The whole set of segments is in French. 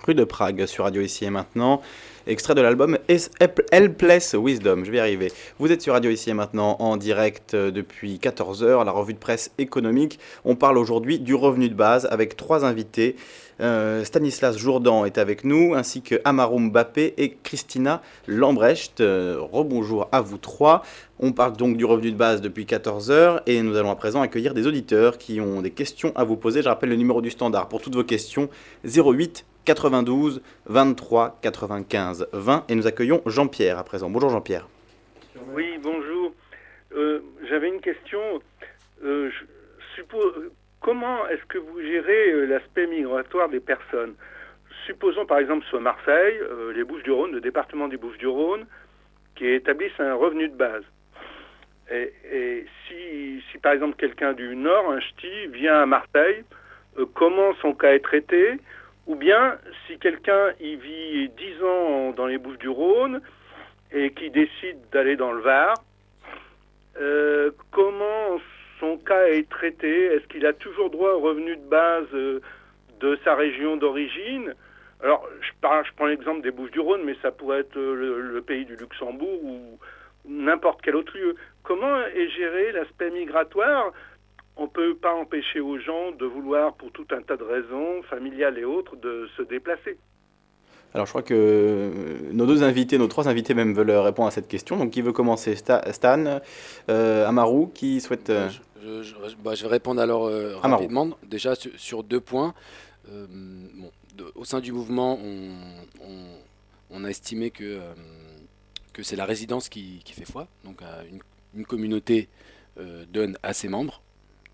rue de Prague sur Radio Ici et Maintenant, extrait de l'album Helpless Wisdom, je vais y arriver. Vous êtes sur Radio Ici et Maintenant en direct depuis 14 heures, la revue de presse économique. On parle aujourd'hui du revenu de base avec 3 invités. Stanislas Jourdan est avec nous, ainsi que Amaru Mbappé et Christina Lambrecht. Rebonjour à vous 3. On parle donc du revenu de base depuis 14 heures et nous allons à présent accueillir des auditeurs qui ont des questions à vous poser. Je rappelle le numéro du standard pour toutes vos questions, 08 92 23 95 20. Et nous accueillons Jean-Pierre à présent. Bonjour Jean-Pierre. Oui, bonjour. J'avais une question. Comment est-ce que vous gérez l'aspect migratoire des personnes? Supposons par exemple sur Marseille, les Bouches-du-Rhône, le département des Bouches-du-Rhône, qui établissent un revenu de base. Et si par exemple quelqu'un du Nord, un ch'ti, vient à Marseille, comment son cas est traité? Ou bien si quelqu'un y vit 10 ans dans les Bouches-du-Rhône et qui décide d'aller dans le Var, comment son cas est traité? Est-ce qu'il a toujours droit au revenu de base de sa région d'origine? Alors, je prends l'exemple des Bouches-du-Rhône, mais ça pourrait être le pays du Luxembourg ou n'importe quel autre lieu. Comment est géré l'aspect migratoire? On ne peut pas empêcher aux gens de vouloir, pour tout un tas de raisons, familiales et autres, de se déplacer. Alors je crois que nos 3 invités même veulent répondre à cette question. Donc qui veut commencer? Stan, Amaru, qui souhaite... Je vais répondre alors rapidement. Déjà sur 2 points. Au sein du mouvement, on a estimé que c'est la résidence qui fait foi. Donc une communauté donne à ses membres.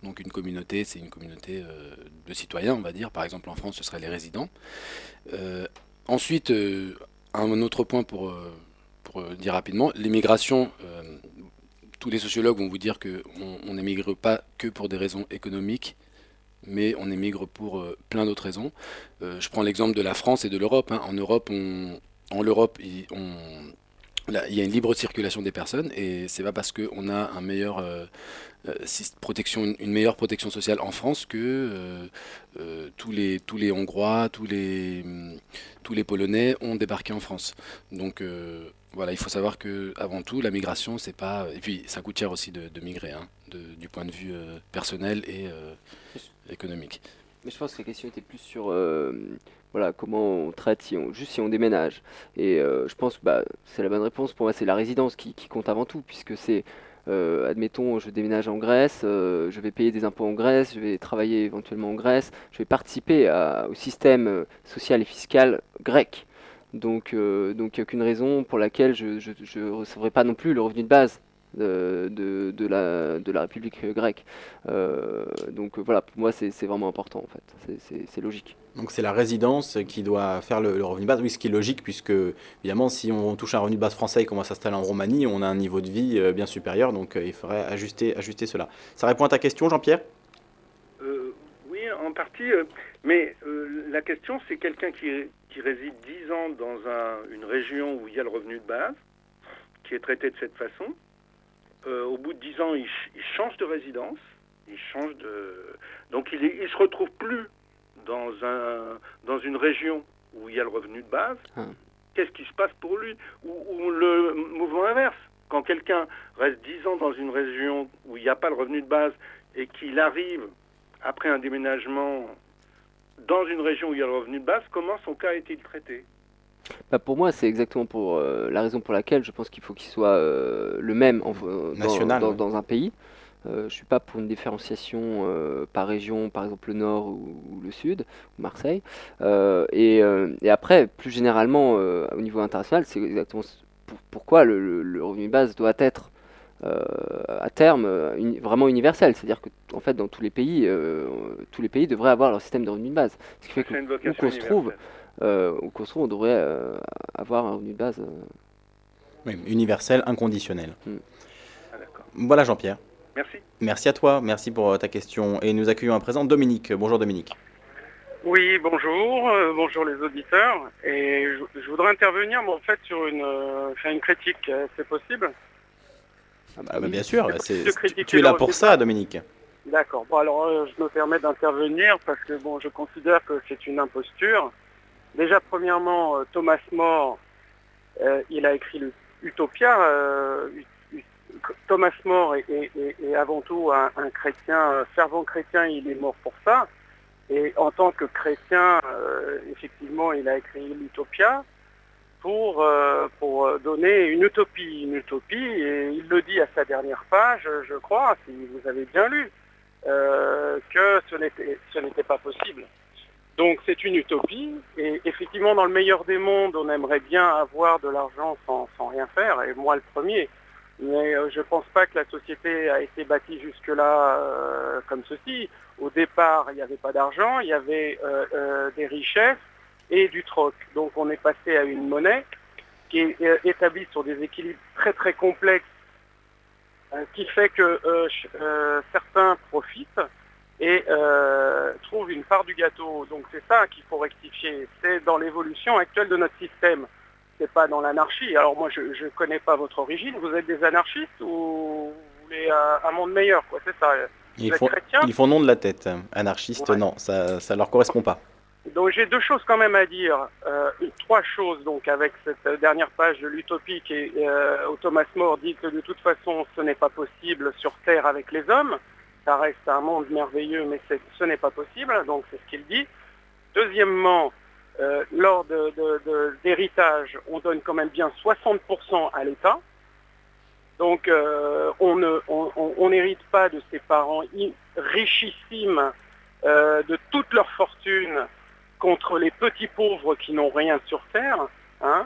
Donc une communauté, c'est une communauté de citoyens, on va dire. Par exemple en France, ce seraient les résidents. Ensuite, un autre point pour dire rapidement, l'immigration, tous les sociologues vont vous dire qu'on n'émigre pas que pour des raisons économiques, mais on émigre pour plein d'autres raisons. Je prends l'exemple de la France et de l'Europe. En Europe, il y a une libre circulation des personnes et c'est pas parce qu'on a une meilleure protection sociale en France que tous les Hongrois, tous les Polonais ont débarqué en France. Donc voilà, il faut savoir que avant tout, la migration, c'est pas... Et puis ça coûte cher aussi de migrer, du point de vue personnel et économique. Mais je pense que la question était plus sur voilà, comment on traite si on déménage. Et je pense que c'est la bonne réponse. Pour moi, c'est la résidence qui compte avant tout, puisque c'est, admettons, je déménage en Grèce, je vais payer des impôts en Grèce, je vais travailler éventuellement en Grèce, je vais participer au système social et fiscal grec. Donc il n'y a aucune raison pour laquelle je ne recevrai pas non plus le revenu de base de la République grecque. Donc voilà, pour moi c'est vraiment important en fait, c'est logique. Donc c'est la résidence qui doit faire le revenu de base, oui, ce qui est logique puisque évidemment si on touche un revenu de base français et qu'on va s'installer en Roumanie, on a un niveau de vie bien supérieur, donc il faudrait ajuster cela. Ça répond à ta question, Jean-Pierre? Oui, en partie, mais la question c'est quelqu'un qui réside 10 ans dans une région où il y a le revenu de base, qui est traité de cette façon. Au bout de 10 ans, il change de résidence, donc il se retrouve plus dans une région où il y a le revenu de base. Qu'est-ce qui se passe pour lui? Ou le mouvement inverse, quand quelqu'un reste 10 ans dans une région où il n'y a pas le revenu de base et qu'il arrive après un déménagement dans une région où il y a le revenu de base, comment son cas est-il traité? Pour moi, c'est exactement pour la raison pour laquelle je pense qu'il faut qu'il soit le même dans un pays. Je ne suis pas pour une différenciation par région, par exemple le Nord ou le Sud, ou Marseille. Et après, plus généralement, au niveau international, c'est exactement pourquoi le revenu de base doit être à terme vraiment universel. C'est-à-dire que en fait, dans tous les pays devraient avoir leur système de revenu de base. Ce qui fait où qu'on se trouve, on devrait avoir un revenu de base. Oui, universel, inconditionnel. Ah, d'accord. Voilà Jean-Pierre. Merci. Merci à toi, merci pour ta question. Et nous accueillons à présent Dominique. Bonjour Dominique. Oui, bonjour, bonjour les auditeurs. Et je voudrais intervenir en fait sur faire une critique, c'est possible? Bien sûr, tu es là pour ça Dominique. D'accord, bon alors je me permets d'intervenir parce que je considère que c'est une imposture. Déjà, premièrement, Thomas More, il a écrit Utopia. Thomas More est avant tout un chrétien, fervent chrétien, il est mort pour ça. Et en tant que chrétien, effectivement, il a écrit l'Utopia pour donner une utopie, et il le dit à sa dernière page, je crois, si vous avez bien lu, que ce n'était pas possible. Donc c'est une utopie, et effectivement dans le meilleur des mondes, on aimerait bien avoir de l'argent sans rien faire, et moi le premier. Mais je ne pense pas que la société a été bâtie jusque-là comme ceci. Au départ, il n'y avait pas d'argent, il y avait des richesses et du troc. Donc on est passé à une monnaie qui est établie sur des équilibres très très complexes, qui fait que certains profitent et trouvent une part du gâteau. Donc c'est ça qu'il faut rectifier. C'est dans l'évolution actuelle de notre système. C'est pas dans l'anarchie. Alors moi je ne connais pas votre origine. Vous êtes des anarchistes ou vous voulez un monde meilleur, quoi? C'est ça. Ils font nom de la tête. Anarchistes, ouais. Non, ça leur correspond pas. Donc j'ai deux choses quand même à dire. Trois choses donc avec cette dernière page de l'utopie qui où Thomas More dit que de toute façon ce n'est pas possible sur Terre avec les hommes. Ça reste un monde merveilleux, mais ce n'est pas possible. Donc c'est ce qu'il dit. Deuxiémement, lors d'héritage, on donne quand même bien 60% à l'État. Donc on n'hérite pas de ses parents richissimes de toute leur fortune contre les petits pauvres qui n'ont rien sur Terre. Hein.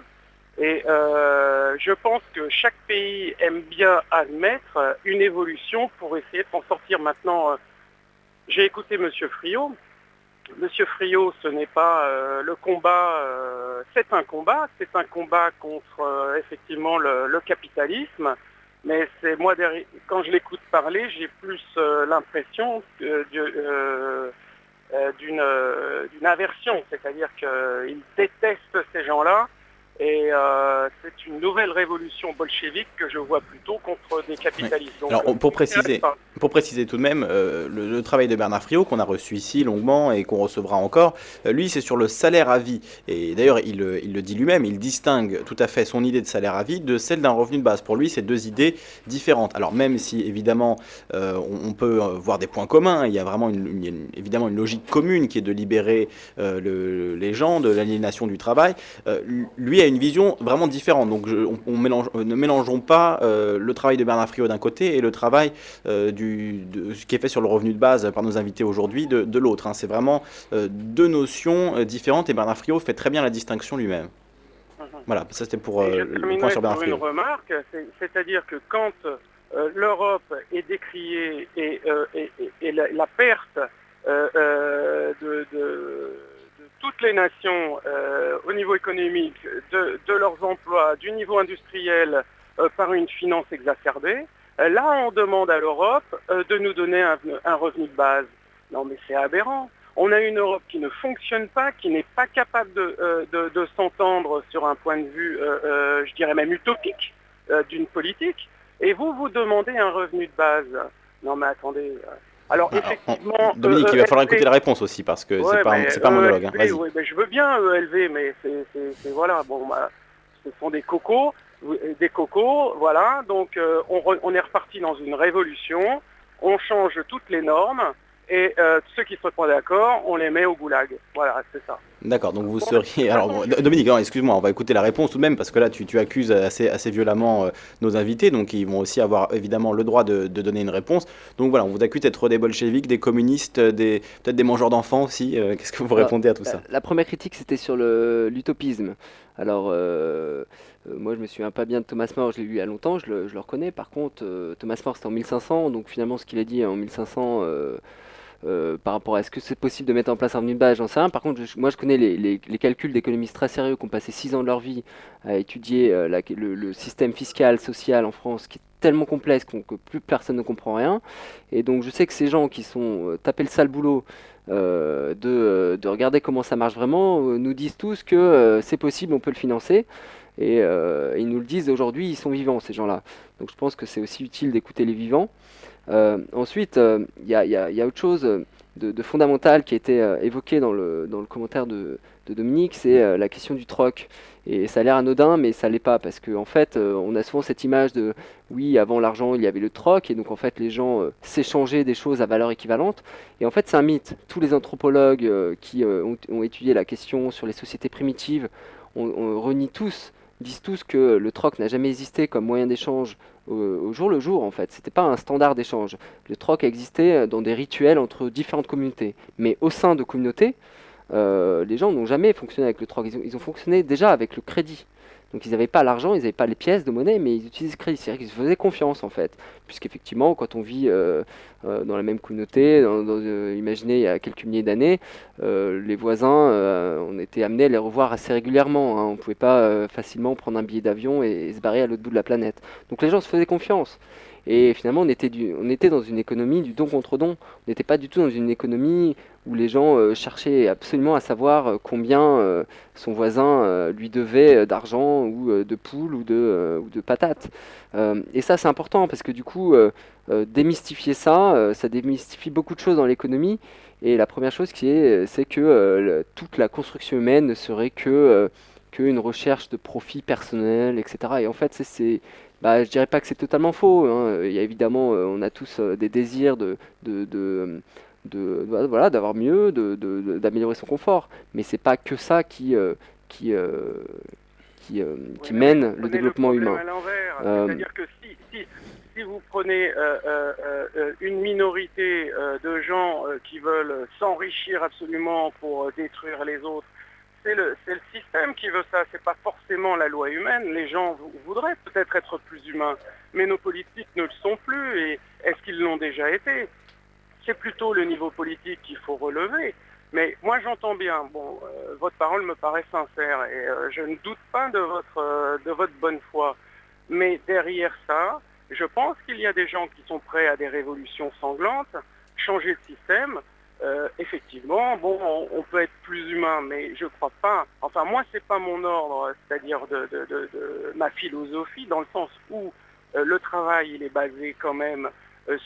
Et je pense que chaque pays aime bien admettre une évolution pour essayer de s'en sortir. Maintenant, j'ai écouté M. Friot. Monsieur Friot, ce n'est pas le combat, c'est un combat contre effectivement le capitalisme, mais c'est moi quand je l'écoute parler, j'ai plus l'impression d'une aversion, c'est-à-dire qu'il déteste ces gens-là. Et c'est une nouvelle révolution bolchevique que je vois plutôt contre des capitalistes. Oui. Alors, pour préciser tout de même, le travail de Bernard Friot, qu'on a reçu ici longuement et qu'on recevra encore, lui, c'est sur le salaire à vie. Et d'ailleurs, il le dit lui-même, il distingue tout à fait son idée de salaire à vie de celle d'un revenu de base. Pour lui, c'est deux idées différentes. Alors, même si, évidemment, on peut voir des points communs, il y a vraiment évidemment une logique commune qui est de libérer les gens de l'aliénation du travail, lui a une vision vraiment différente. Donc ne mélangeons pas le travail de Bernard Friot d'un côté et le travail ce qui est fait sur le revenu de base par nos invités aujourd'hui de l'autre. Hein. C'est vraiment deux notions différentes et Bernard Friot fait très bien la distinction lui-même. Voilà, ça c'était pour le point sur Bernard Friot. Une remarque, c'est-à-dire que quand l'Europe est décriée et la perte de toutes les nations au niveau économique, de leurs emplois, du niveau industriel par une finance exacerbée, là on demande à l'Europe de nous donner un revenu de base. Non mais c'est aberrant. On a une Europe qui ne fonctionne pas, qui n'est pas capable de s'entendre sur un point de vue, je dirais même utopique, d'une politique, et vous demandez un revenu de base. Non mais attendez... Alors effectivement, Dominique, il va falloir écouter la réponse aussi parce que c'est pas un monologue. Hein. Vas-y. Oui, je veux bien ELV, mais c'est voilà, bon, ce sont des cocos, voilà. Donc on est reparti dans une révolution, on change toutes les normes et ceux qui ne sont pas d'accord, on les met au goulag. Voilà, c'est ça. D'accord, donc vous seriez... Alors, Dominique, excuse-moi, on va écouter la réponse tout de même, parce que là, tu accuses assez violemment nos invités, donc ils vont aussi avoir évidemment le droit de donner une réponse. Donc voilà, on vous accuse d'être des bolcheviks, des communistes, peut-être des mangeurs d'enfants aussi. Qu'est-ce que vous répondez à tout ça? La première critique, c'était sur l'utopisme. Alors, moi, je me souviens pas bien de Thomas More, je l'ai lu il y a longtemps, je le reconnais. Par contre, Thomas More, c'était en 1500, donc finalement, ce qu'il a dit en 1500... par rapport à est-ce que c'est possible de mettre en place un revenu de base, j'en sais rien. Par contre, moi je connais les calculs d'économistes très sérieux qui ont passé 6 ans de leur vie à étudier le système fiscal, social en France qui est tellement complexe que plus personne ne comprend rien. Et donc je sais que ces gens qui sont tapés le sale boulot de regarder comment ça marche vraiment nous disent tous que c'est possible, on peut le financer. Et ils nous le disent aujourd'hui, ils sont vivants ces gens-là. Donc je pense que c'est aussi utile d'écouter les vivants. Ensuite, il y a autre chose. de fondamental qui a été évoqué dans le commentaire de Dominique, c'est la question du troc. Et ça a l'air anodin, mais ça l'est pas, parce qu'en fait, on a souvent cette image de, oui, avant l'argent, il y avait le troc, et donc en fait, les gens s'échangeaient des choses à valeur équivalente. Et en fait, c'est un mythe. Tous les anthropologues qui ont étudié la question sur les sociétés primitives, disent tous que le troc n'a jamais existé comme moyen d'échange au jour le jour, en fait. C'était pas un standard d'échange. Le troc a existé dans des rituels entre différentes communautés. Mais au sein de communautés, les gens n'ont jamais fonctionné avec le troc. Ils ont fonctionné déjà avec le crédit. Donc ils n'avaient pas l'argent, ils n'avaient pas les pièces de monnaie, mais ils utilisaient le crédit. C'est-à-dire qu'ils se faisaient confiance, en fait. Puisqu'effectivement, quand on vit dans la même communauté, imaginez il y a quelques milliers d'années, les voisins, on était amenés à les revoir assez régulièrement. Hein. On ne pouvait pas facilement prendre un billet d'avion et se barrer à l'autre bout de la planète. Donc les gens se faisaient confiance. Et finalement, on était dans une économie du don contre don. On n'était pas du tout dans une économie où les gens cherchaient absolument à savoir combien son voisin lui devait d'argent ou de poules ou de patates. Et ça, c'est important parce que du coup, démystifier ça, ça démystifie beaucoup de choses dans l'économie. Et la première chose c'est que toute la construction humaine ne serait qu'une recherche de profit personnel, etc. Et en fait, je dirais pas que c'est totalement faux. Hein. Il y a évidemment, on a tous des désirs voilà, d'avoir mieux, d'améliorer son confort. Mais c'est pas que ça qui mène le développement humain. C'est-à-dire que si vous prenez une minorité de gens qui veulent s'enrichir absolument pour détruire les autres, c'est le système qui veut ça, c'est pas forcément la loi humaine. Les gens voudraient peut-être être plus humains, mais nos politiques ne le sont plus, et est-ce qu'ils l'ont déjà été? C'est plutôt le niveau politique qu'il faut relever. Mais moi j'entends bien, votre parole me paraît sincère, et je ne doute pas de votre bonne foi. Mais derrière ça, je pense qu'il y a des gens qui sont prêts à des révolutions sanglantes, changer de système. Effectivement, on peut être plus humain, mais je crois pas. Enfin, moi, c'est pas mon ordre, c'est-à-dire de ma philosophie, dans le sens où le travail, il est basé quand même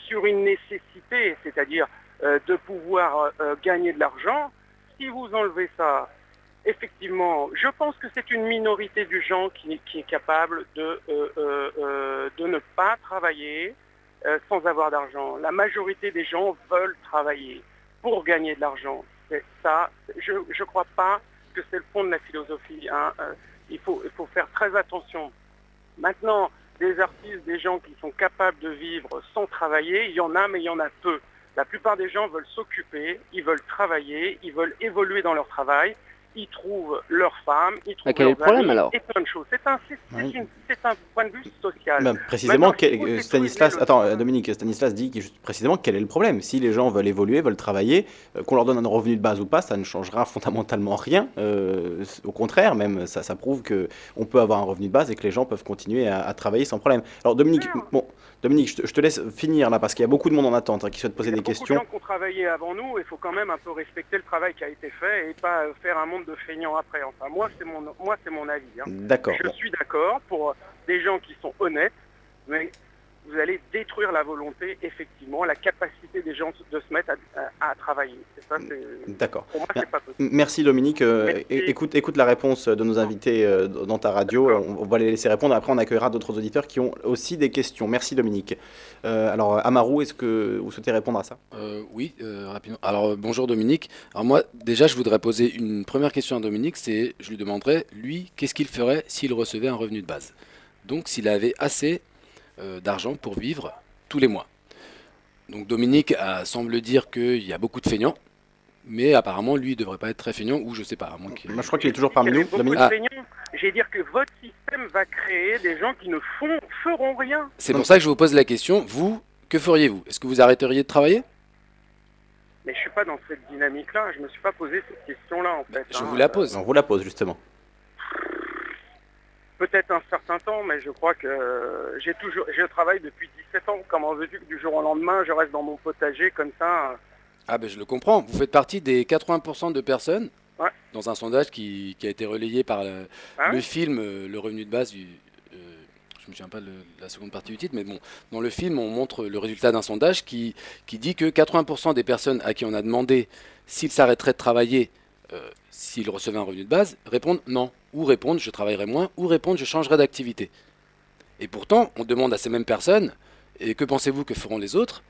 sur une nécessité, c'est-à-dire de pouvoir gagner de l'argent. Si vous enlevez ça, effectivement, je pense que c'est une minorité du gens qui est capable de ne pas travailler sans avoir d'argent. La majorité des gens veulent travailler pour gagner de l'argent. Ça, je ne crois pas que c'est le fond de la philosophie. Hein. Il faut faire très attention. Maintenant, des artistes, des gens qui sont capables de vivre sans travailler, il y en a, mais il y en a peu. La plupart des gens veulent s'occuper, ils veulent travailler, ils veulent évoluer dans leur travail, ils trouvent leur femme, ils trouvent quel est le problème alors? Et plein de choses. C'est un point de vue social. Ben, précisément, Dominique, Stanislas dit précisément quel est le problème. Si les gens veulent évoluer, veulent travailler, qu'on leur donne un revenu de base ou pas, ça ne changera fondamentalement rien. Au contraire, même, ça prouve qu'on peut avoir un revenu de base et que les gens peuvent continuer à travailler sans problème. Alors Dominique, je te laisse finir là, parce qu'il y a beaucoup de monde en attente qui souhaite poser des questions. Il y a beaucoup de gens qui ont travaillé avant nous, il faut quand même un peu respecter le travail qui a été fait et pas faire un monde de feignants après. Enfin, moi, c'est mon avis. Hein. D'accord. Je suis d'accord pour des gens qui sont honnêtes, mais vous allez détruire la volonté, effectivement, la capacité des gens de se mettre à travailler. Ça, d'accord. Pour moi, c'est pas possible. Merci Dominique. Écoute la réponse de nos invités dans ta radio. On va les laisser répondre. Après, on accueillera d'autres auditeurs qui ont aussi des questions. Merci Dominique. Alors, Amaru, est-ce que vous souhaitez répondre à ça? Oui, rapidement. Alors, bonjour Dominique. Alors moi, déjà, je voudrais poser une première question à Dominique. Je lui demanderais, lui, qu'est-ce qu'il ferait s'il recevait un revenu de base? Donc, s'il avait assez d'argent pour vivre tous les mois. Donc Dominique semble dire qu'il y a beaucoup de feignants, mais apparemment lui il devrait pas être très feignant, ou je sais pas. Moi je crois qu'il est toujours parmi nous. Dominique. J'ai dire que votre système va créer des gens qui ne feront rien. C'est pour ça que je vous pose la question. Vous, que feriez-vous? Est-ce que vous arrêteriez de travailler? Mais je suis pas dans cette dynamique-là. Je me suis pas posé cette question-là en fait. Je vous la pose. On vous la pose justement. Peut-être un certain temps, mais je crois que je travaille depuis 17 ans. Comment veux-tu que du jour au lendemain, je reste dans mon potager comme ça? Ah ben je le comprends. Vous faites partie des 80% de personnes, dans un sondage qui a été relayé par le film Le Revenu de base, je je me souviens pas de la seconde partie du titre, mais bon, dans le film, on montre le résultat d'un sondage qui dit que 80% des personnes à qui on a demandé s'ils s'arrêteraient de travailler, s'ils recevaient un revenu de base, répondent non, ou répondent je travaillerai moins, ou répondent je changerai d'activité. Et pourtant, on demande à ces mêmes personnes, et que pensez-vous que feront les autres?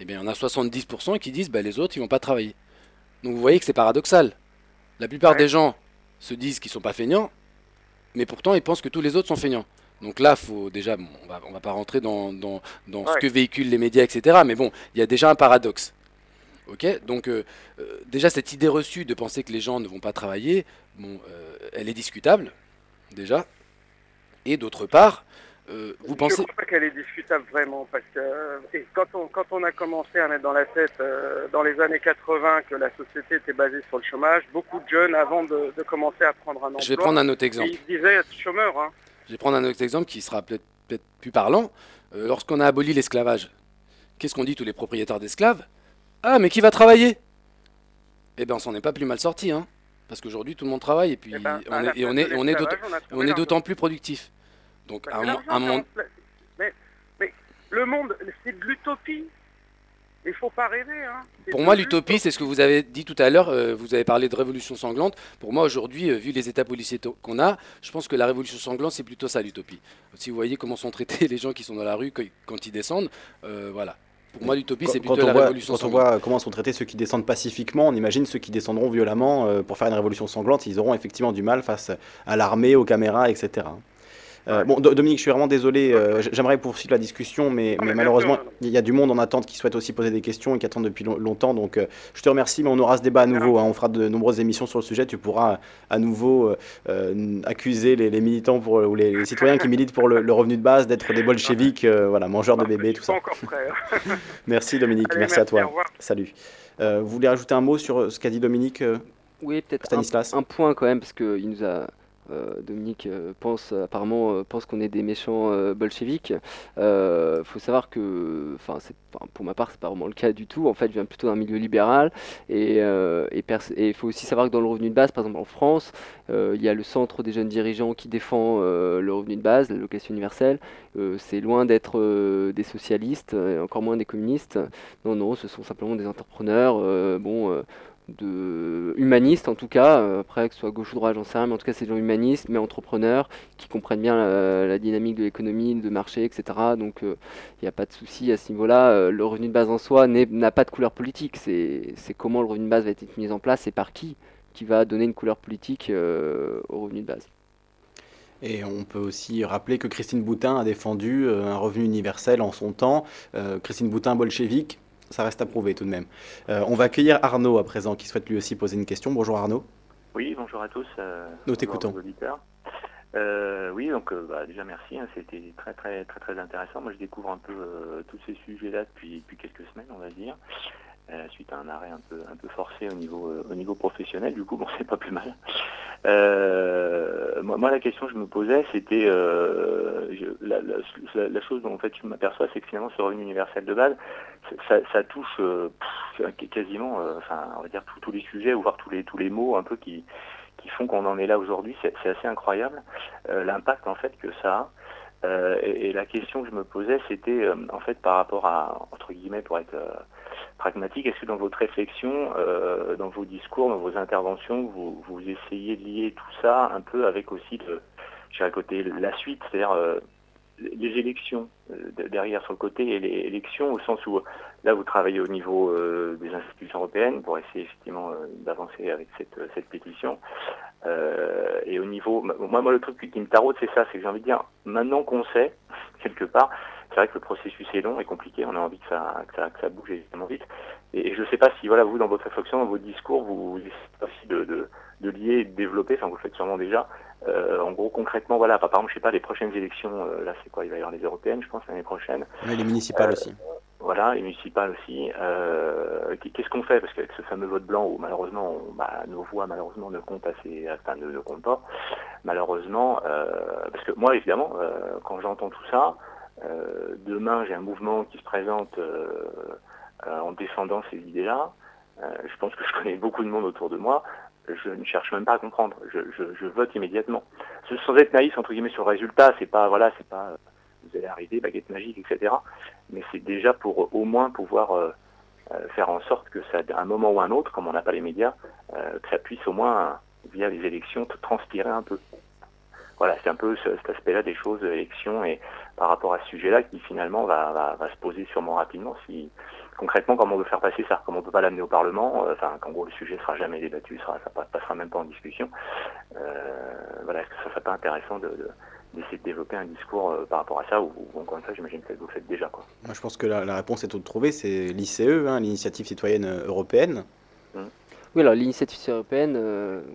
Eh bien, il y en a 70% qui disent les autres, ils vont pas travailler. Donc vous voyez que c'est paradoxal. La plupart des gens se disent qu'ils sont pas feignants, mais pourtant ils pensent que tous les autres sont feignants. Donc là, faut déjà, on va pas rentrer dans ce que véhiculent les médias, etc. Mais bon, il y a déjà un paradoxe. Ok, donc déjà cette idée reçue de penser que les gens ne vont pas travailler, elle est discutable déjà. Et d'autre part, vous pensez... Je ne crois pas qu'elle est discutable vraiment, parce que quand on a commencé à mettre dans la tête, dans les années 80, que la société était basée sur le chômage, beaucoup de jeunes, avant de commencer à prendre un emploi, je vais prendre un autre exemple. Ils disaient être chômeurs. Hein. Je vais prendre un autre exemple qui sera peut-être plus parlant. Lorsqu'on a aboli l'esclavage, qu'est-ce qu'on dit tous les propriétaires d'esclaves? Ah, mais qui va travailler? Eh bien, on s'en est pas plus mal sorti, hein, parce qu'aujourd'hui tout le monde travaille et puis on est d'autant plus productif. Donc, mais le monde, c'est de l'utopie. Il faut pas rêver. Hein. Pour moi, l'utopie, c'est ce que vous avez dit tout à l'heure. Vous avez parlé de révolution sanglante. Pour moi, aujourd'hui, vu les états policiers qu'on a, je pense que la révolution sanglante, c'est plutôt ça, l'utopie. Si vous voyez comment sont traités les gens qui sont dans la rue quand ils descendent, voilà. Pour moi, l'utopie, c'est plutôt la révolution sanglante. Quand on voit comment sont traités ceux qui descendent pacifiquement, on imagine ceux qui descendront violemment pour faire une révolution sanglante. Ils auront effectivement du mal face à l'armée, aux caméras, etc. Bon, Dominique, je suis vraiment désolé, j'aimerais poursuivre la discussion, mais malheureusement, il y a du monde en attente qui souhaite aussi poser des questions et qui attendent depuis longtemps, donc je te remercie, mais on aura ce débat à nouveau, hein, on fera de nombreuses émissions sur le sujet, tu pourras à nouveau accuser les militants ou les citoyens qui militent pour le revenu de base d'être des bolcheviks, voilà, mangeurs de bébés, tout ça. Encore prêt. Merci Dominique, allez, merci à toi, salut. Vous voulez rajouter un mot sur ce qu'a dit Dominique? Oui, peut-être Stanislas. Un point quand même, parce qu'il nous a... Dominique pense qu'on est des méchants bolcheviques. Faut savoir que, pour ma part, c'est pas vraiment le cas du tout. En fait, je viens plutôt d'un milieu libéral et il faut aussi savoir que dans le revenu de base, par exemple en France, il y a le centre des jeunes dirigeants qui défend le revenu de base, l'allocation universelle. C'est loin d'être des socialistes et encore moins des communistes. Non, ce sont simplement des entrepreneurs. Humanistes en tout cas, après que ce soit gauche ou droite j'en sais rien, mais en tout cas c'est des gens humanistes mais entrepreneurs qui comprennent bien la dynamique de l'économie, de marché, etc. Donc il n'y a pas de souci à ce niveau là. Le revenu de base en soi n'a pas de couleur politique, c'est comment le revenu de base va être mis en place et par qui va donner une couleur politique au revenu de base. Et on peut aussi rappeler que Christine Boutin a défendu un revenu universel en son temps. Christine Boutin, bolchevique, ça reste à prouver tout de même. On va accueillir Arnaud à présent, qui souhaite lui aussi poser une question. Bonjour Arnaud. Oui, bonjour à tous. Nous t'écoutons. Oui, donc déjà merci, hein, c'était très intéressant. Moi je découvre un peu tous ces sujets-là depuis quelques semaines, on va dire. Suite à un arrêt un peu forcé au niveau professionnel, du coup bon c'est pas plus mal. Moi la question que je me posais c'était la chose dont en fait je m'aperçois, c'est que finalement ce revenu universel de base ça touche quasiment on va dire tous les sujets, ou voire tous les mots un peu qui font qu'on en est là aujourd'hui. C'est assez incroyable l'impact en fait que ça a. Et la question que je me posais, c'était en fait par rapport à, entre guillemets, pour être pragmatique, est-ce que dans votre réflexion, dans vos discours, dans vos interventions, vous essayez de lier tout ça un peu avec aussi je côté la suite, c'est-à-dire les élections derrière sur le côté, et les élections au sens où là vous travaillez au niveau des institutions européennes pour essayer effectivement d'avancer avec cette pétition, et au niveau, moi le truc qui me taraude c'est ça, c'est que j'ai envie de dire, maintenant qu'on sait quelque part, c'est vrai que le processus est long et compliqué, on a envie que ça bouge évidemment vite, et je ne sais pas si voilà vous dans votre réflexion, dans votre discours, vous essayez aussi de lier et de développer, enfin vous le faites sûrement déjà. En gros, concrètement, voilà, par exemple, je sais pas, les prochaines élections, là, c'est quoi? Il va y avoir les européennes, je pense, l'année prochaine. Mais les municipales aussi. Voilà, les municipales aussi. Qu'est-ce qu'on fait? Parce qu'avec ce fameux vote blanc, où malheureusement, nos voix, malheureusement, ne comptent ne comptent pas. Malheureusement, parce que moi, évidemment, quand j'entends tout ça, demain, j'ai un mouvement qui se présente en défendant ces idées-là. Je pense que je connais beaucoup de monde autour de moi. Je ne cherche même pas à comprendre. Je vote immédiatement. Sans être naïf entre guillemets sur le résultat, c'est pas vous allez arriver, baguette magique, etc. Mais c'est déjà pour au moins pouvoir faire en sorte que ça, à un moment ou un autre, comme on n'a pas les médias, que ça puisse au moins, via les élections, transpirer un peu. Voilà, c'est un peu cet aspect-là des choses, élections, et par rapport à ce sujet-là, qui finalement va se poser sûrement rapidement. Si concrètement, comment on veut faire passer ça, comme on ne peut pas l'amener au Parlement, qu'en gros le sujet ne sera jamais débattu, ça passera même pas en discussion. Voilà, est-ce que ça serait pas intéressant d'essayer de développer un discours par rapport à ça, ou encore une fois, j'imagine que vous le faites déjà, quoi. Moi, je pense que la réponse est toute trouvée, c'est l'ICE, l'Initiative citoyenne européenne. Oui, alors l'initiative européenne,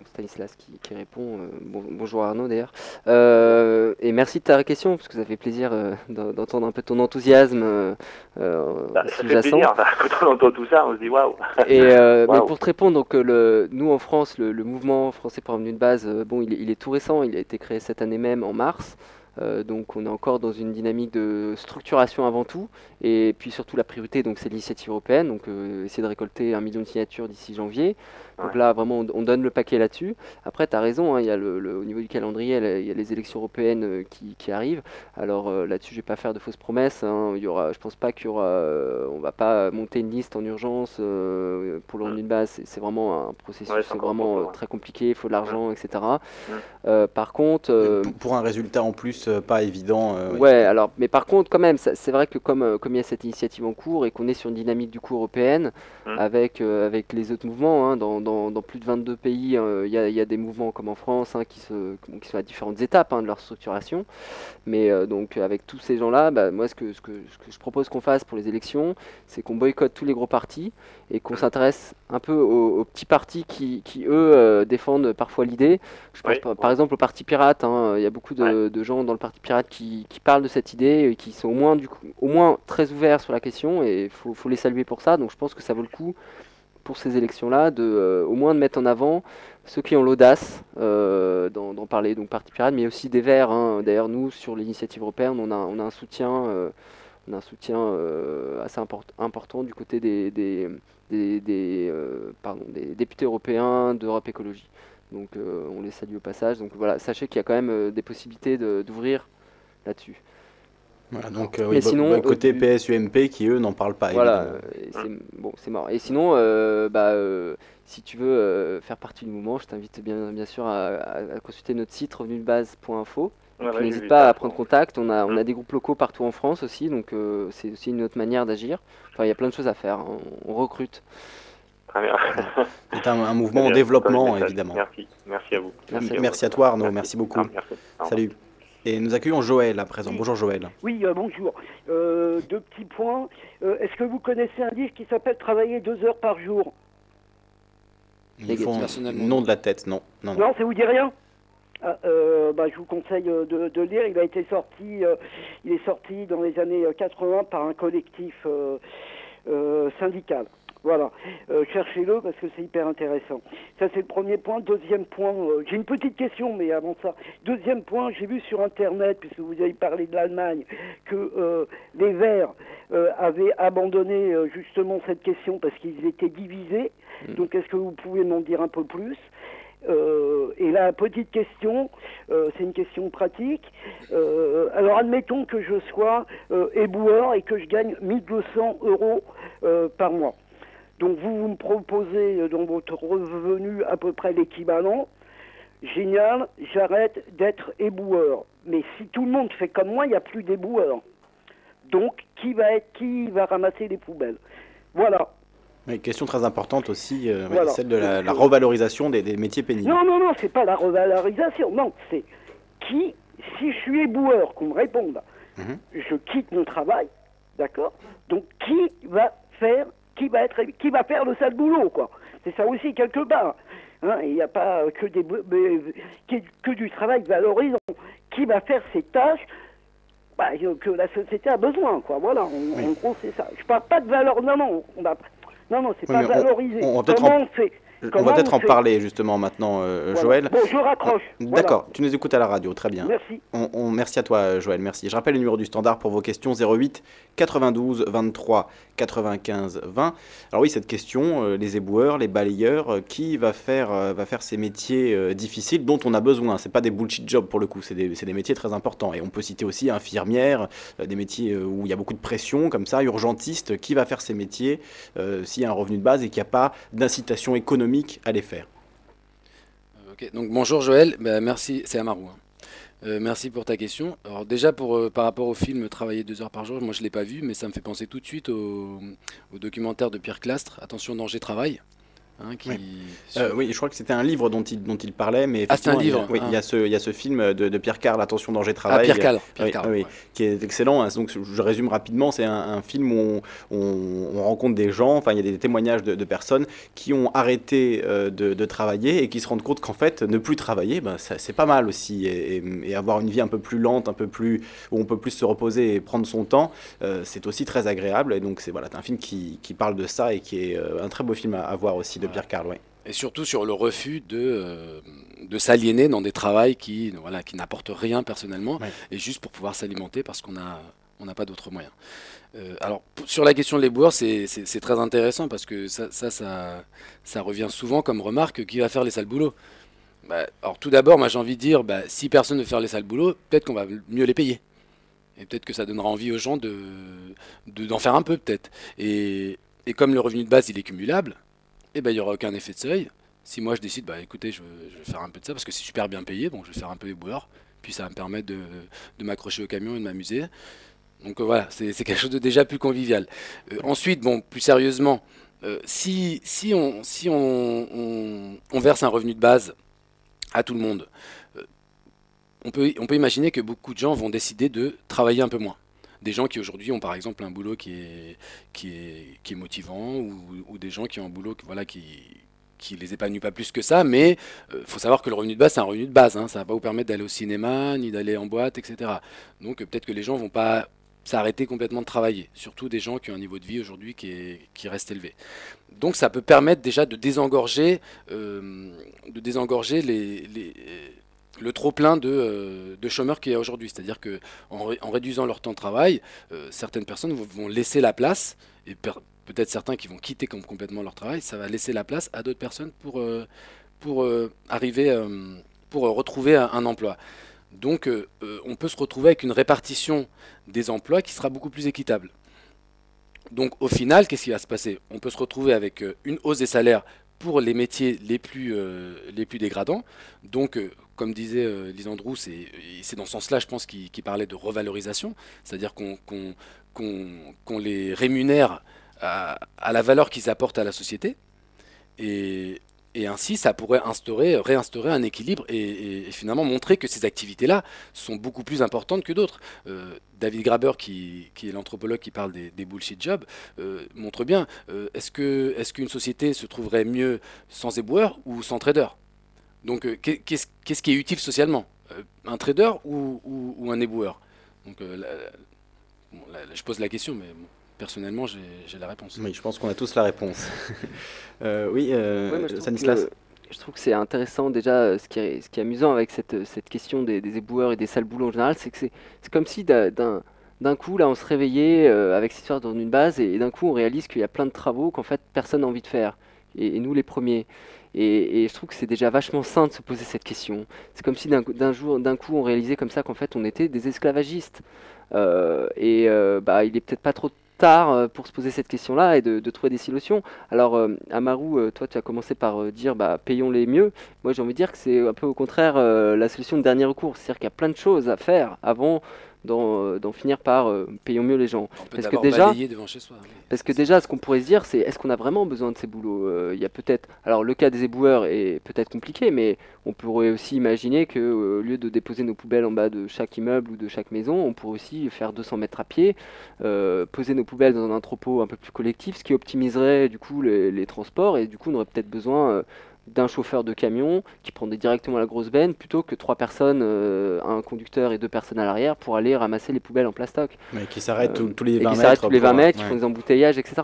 Stanislas qui répond. Bonjour Arnaud d'ailleurs. Et merci de ta question, parce que ça fait plaisir d'entendre un peu ton enthousiasme. Ça fait plaisir, quand on entend tout ça, on se dit waouh. Mais pour te répondre, donc, nous en France, le mouvement français pour un revenu de base, il est tout récent, il a été créé cette année même en mars. Donc on est encore dans une dynamique de structuration avant tout, et puis surtout la priorité, donc c'est l'initiative européenne, donc essayer de récolter 1 million de signatures d'ici janvier. Donc là vraiment on donne le paquet là-dessus. Après tu as raison, il y a au niveau du calendrier, il y a les élections européennes qui arrivent. Alors là-dessus je vais pas faire de fausses promesses, je pense pas qu'il y aura, on va pas monter une liste en urgence pour le revenu de base, c'est vraiment un processus, c'est vraiment très compliqué, il faut de l'argent, etc. Par contre... pour un résultat en plus pas évident. Ouais, alors, mais par contre, quand même, c'est vrai que comme il y a cette initiative en cours et qu'on est sur une dynamique du coup européenne, avec les autres mouvements, dans plus de 22 pays, il y a des mouvements comme en France qui sont à différentes étapes de leur structuration. Mais donc, avec tous ces gens-là, moi, ce que je propose qu'on fasse pour les élections, c'est qu'on boycotte tous les gros partis et qu'on s'intéresse un peu aux petits partis qui eux, défendent parfois l'idée. Je pense par exemple au Parti Pirate, il y a beaucoup de gens dans le Parti Pirate qui parlent de cette idée, qui sont au moins très ouverts sur la question, et il faut les saluer pour ça. Donc je pense que ça vaut le coup pour ces élections-là au moins de mettre en avant ceux qui ont l'audace d'en parler, donc Parti Pirate, mais aussi des Verts. D'ailleurs nous, sur l'initiative européenne, on a un soutien assez important du côté des députés européens d'Europe Écologie. Donc on les salue au passage. Donc voilà, sachez qu'il y a quand même des possibilités d'ouvrir là-dessus. Voilà, donc sinon, côté PS-UMP qui eux n'en parlent pas. Voilà, c'est mort. Et sinon, si tu veux faire partie du mouvement, je t'invite bien sûr à consulter notre site revenudebase.info. N'hésite pas à prendre contact. On a des groupes locaux partout en France aussi, donc c'est aussi une autre manière d'agir. Enfin, il y a plein de choses à faire. On recrute. Très bien. C'est un mouvement en développement, évidemment. Merci à vous. Merci à toi, Arnaud. Merci beaucoup. Salut. Et nous accueillons Joël à présent. Bonjour Joël. Oui, bonjour. 2 petits points. Est-ce que vous connaissez un livre qui s'appelle Travailler 2 heures par jour? Ils font nom de la tête, non. Non, ça vous dit rien? Je vous conseille de lire. Il est sorti dans les années 80 par un collectif syndical. Voilà, cherchez-le parce que c'est hyper intéressant. Ça, c'est le premier point. Deuxième point, j'ai une petite question, mais avant ça. Deuxième point, j'ai vu sur Internet, puisque vous avez parlé de l'Allemagne, que les Verts avaient abandonné justement cette question parce qu'ils étaient divisés. Donc, est-ce que vous pouvez m'en dire un peu plus? Et la petite question, c'est une question pratique. Alors admettons que je sois éboueur et que je gagne 1 200 € par mois. Donc vous me proposez dans votre revenu à peu près l'équivalent. Génial, j'arrête d'être éboueur. Mais si tout le monde fait comme moi, il n'y a plus d'éboueurs. Donc qui va ramasser les poubelles? Voilà. Oui, question très importante aussi, celle de la revalorisation des métiers pénibles. Non, c'est pas la revalorisation. Non, c'est si je suis éboueur, qu'on me réponde. Je quitte mon travail, d'accord? Donc qui va faire le sale boulot, quoi? C'est ça aussi quelque part. Il n'y a pas que du travail valorisant. Qui va faire ces tâches que la société a besoin, quoi? Voilà, en gros c'est ça. Je parle pas de valeur, non, c'est pas valorisé. Comment on fait? On va peut-être en parler justement maintenant, voilà. Joël. Bon, je raccroche. D'accord, Voilà. tu nous écoutes à la radio, très bien. Merci. Merci à toi, Joël, merci. Je rappelle le numéro du standard pour vos questions, 08 92 23 95 20. Alors oui, cette question, les éboueurs, les balayeurs, qui va faire ces métiers difficiles dont on a besoin. C'est pas des bullshit jobs pour le coup, c'est des métiers très importants. Et on peut citer aussi infirmières, des métiers où il y a beaucoup de pression, comme ça, urgentiste, qui va faire ces métiers s'il y a un revenu de base et qu'il n'y a pas d'incitation économique à les faire. Ok, donc bonjour Joël, bah, merci, c'est Amarou. Merci pour ta question. Alors déjà par rapport au film Travailler 2 heures par jour, moi je ne l'ai pas vu, mais ça me fait penser tout de suite au documentaire de Pierre Clastre, Attention danger travail. Hein, oui, je crois que c'était un livre dont il parlait, mais c'est un livre. Il y a ce film de Pierre Carl, Attention danger travail, Pierre Carl, ouais. qui est excellent. Donc je résume rapidement, c'est un film où on rencontre des gens, enfin il y a des témoignages de personnes qui ont arrêté de travailler et qui se rendent compte qu'en fait ne plus travailler, c'est pas mal aussi, et avoir une vie un peu plus lente, un peu plus où on peut plus se reposer et prendre son temps, c'est aussi très agréable. Et donc c'est un film qui parle de ça et qui est un très beau film à voir aussi de Pierre Carl, Et surtout sur le refus de s'aliéner dans des travails qui n'apportent rien personnellement, et juste pour pouvoir s'alimenter parce qu'on n'a pas d'autres moyens. Alors sur la question de l'éboueur, c'est très intéressant parce que ça revient souvent comme remarque, qui va faire les sales boulots. Alors tout d'abord, moi j'ai envie de dire, si personne ne veut faire les sales boulots, peut-être qu'on va mieux les payer. Et peut-être que ça donnera envie aux gens d'en faire un peu peut-être. Et comme le revenu de base il est cumulable, il n'y aura aucun effet de seuil. Si moi je décide, écoutez, je vais faire un peu de ça parce que c'est super bien payé, donc je vais faire un peu éboueur, puis ça va me permettre de m'accrocher au camion et de m'amuser. Donc voilà, c'est quelque chose de déjà plus convivial. Ensuite, plus sérieusement, si on verse un revenu de base à tout le monde, on peut imaginer que beaucoup de gens vont décider de travailler un peu moins. Des gens qui aujourd'hui ont par exemple un boulot qui est motivant, ou des gens qui ont un boulot qui les épanouit pas plus que ça, mais faut savoir que le revenu de base, c'est un revenu de base, hein, ça va pas vous permettre d'aller au cinéma, ni d'aller en boîte, etc. Donc peut-être que les gens vont pas s'arrêter complètement de travailler, surtout des gens qui ont un niveau de vie aujourd'hui qui reste élevé. Donc ça peut permettre déjà de désengorger le trop-plein de chômeurs qu'il y a aujourd'hui. C'est-à-dire qu'en réduisant leur temps de travail, certaines personnes vont laisser la place, et peut-être certains qui vont quitter complètement leur travail, ça va laisser la place à d'autres personnes pour retrouver un emploi. Donc on peut se retrouver avec une répartition des emplois qui sera beaucoup plus équitable. Donc au final, qu'est-ce qui va se passer? On peut se retrouver avec une hausse des salaires pour les métiers les plus dégradants. Donc, comme disait Lisandrou, c'est dans ce sens-là, je pense, qu'il parlait de revalorisation, c'est-à-dire qu'on les rémunère à la valeur qu'ils apportent à la société, et ainsi ça pourrait réinstaurer un équilibre et finalement montrer que ces activités-là sont beaucoup plus importantes que d'autres. David Graeber, qui est l'anthropologue qui parle des bullshit jobs, montre bien, est-ce qu'une société se trouverait mieux sans éboueur ou sans trader? Donc qu'est-ce qui est utile socialement? Un trader ou un éboueur? Donc là, je pose la question, mais personnellement, j'ai la réponse. Oui, je pense qu'on a tous la réponse. Oui, Stanislas. Je trouve que c'est intéressant déjà, ce qui est amusant avec cette question des éboueurs et des sales boulots en général, c'est que c'est comme si d'un coup, là, on se réveillait avec cette histoire dans une base, et d'un coup, on réalise qu'il y a plein de travaux qu'en fait, personne n'a envie de faire, et nous les premiers. Et je trouve que c'est déjà vachement sain de se poser cette question. C'est comme si d'un coup, on réalisait comme ça qu'en fait, on était des esclavagistes. Il est peut-être pas trop tard pour se poser cette question-là et de trouver des solutions. Alors, Amarou, toi, tu as commencé par dire payons-les mieux. Moi, j'ai envie de dire que c'est un peu au contraire la solution de dernier recours. C'est-à-dire qu'il y a plein de choses à faire avant d'en finir par payons mieux les gens. Parce que déjà, devant chez soi, oui. Parce que déjà, ce qu'on pourrait se dire, c'est est-ce qu'on a vraiment besoin de ces boulots? Il y a peut-être, alors le cas des éboueurs est peut-être compliqué, mais on pourrait aussi imaginer que au lieu de déposer nos poubelles en bas de chaque immeuble ou de chaque maison, on pourrait aussi faire 200 mètres à pied, poser nos poubelles dans un entrepôt un peu plus collectif, ce qui optimiserait du coup les transports, et du coup on aurait peut-être besoin d'un chauffeur de camion qui prendrait directement la grosse benne plutôt que 3 personnes, un conducteur et 2 personnes à l'arrière pour aller ramasser les poubelles en plastoc. Mais qui s'arrêtent tous les 20 et qui mètres. s'arrêtent tous les 20 mètres, qui ouais. font des embouteillages, etc.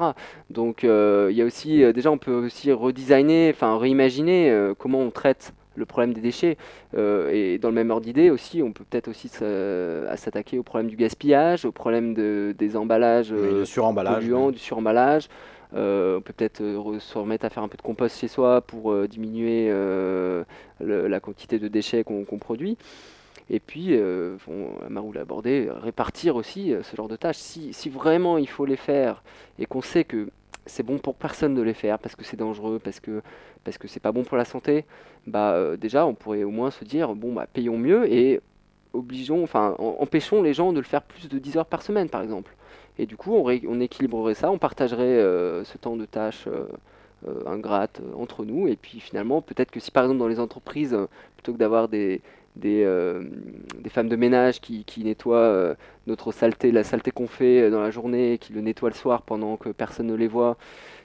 Donc il y a aussi, déjà on peut aussi redesigner, enfin réimaginer comment on traite le problème des déchets. Et dans le même ordre d'idée aussi, on peut peut-être aussi s'attaquer au problème du gaspillage, au problème des emballages polluants, du suremballage. On peut peut-être se remettre à faire un peu de compost chez soi pour diminuer la quantité de déchets qu'on produit. Et puis, Marou l'a abordé, répartir aussi ce genre de tâches. Si vraiment il faut les faire et qu'on sait que c'est bon pour personne de les faire parce que c'est dangereux, parce que c'est pas bon pour la santé, déjà on pourrait au moins se dire payons mieux et empêchons les gens de le faire plus de 10 heures par semaine par exemple. Et du coup on équilibrerait ça, on partagerait ce temps de tâches ingrates entre nous, et puis finalement peut-être que si par exemple dans les entreprises, plutôt que d'avoir des femmes de ménage qui nettoient notre saleté, la saleté qu'on fait dans la journée, et qui le nettoient le soir pendant que personne ne les voit,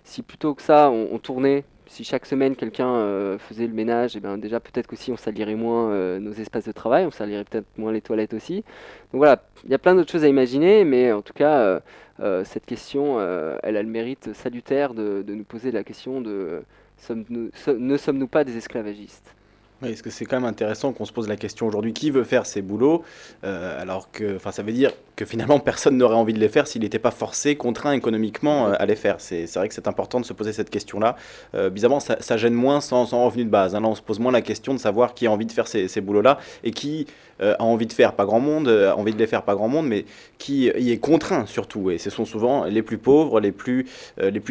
si plutôt que ça on tournait, si chaque semaine quelqu'un faisait le ménage, et bien déjà peut-être qu'aussi on salirait moins nos espaces de travail, on salirait peut-être moins les toilettes aussi. Donc voilà, il y a plein d'autres choses à imaginer, mais en tout cas cette question elle a le mérite salutaire de nous poser la question de ne sommes-nous pas des esclavagistes? Oui, parce que c'est quand même intéressant qu'on se pose la question aujourd'hui, qui veut faire ces boulots, alors que ça veut dire que finalement personne n'aurait envie de les faire s'il n'était pas forcé, contraint économiquement à les faire. C'est vrai que c'est important de se poser cette question-là. Bizarrement, ça gêne moins sans revenu de base. Hein. Là, on se pose moins la question de savoir qui a envie de faire ces boulots-là et qui a envie de faire pas grand monde, envie de les faire pas grand monde, mais qui y est contraint surtout. Et ce sont souvent les plus pauvres, les plus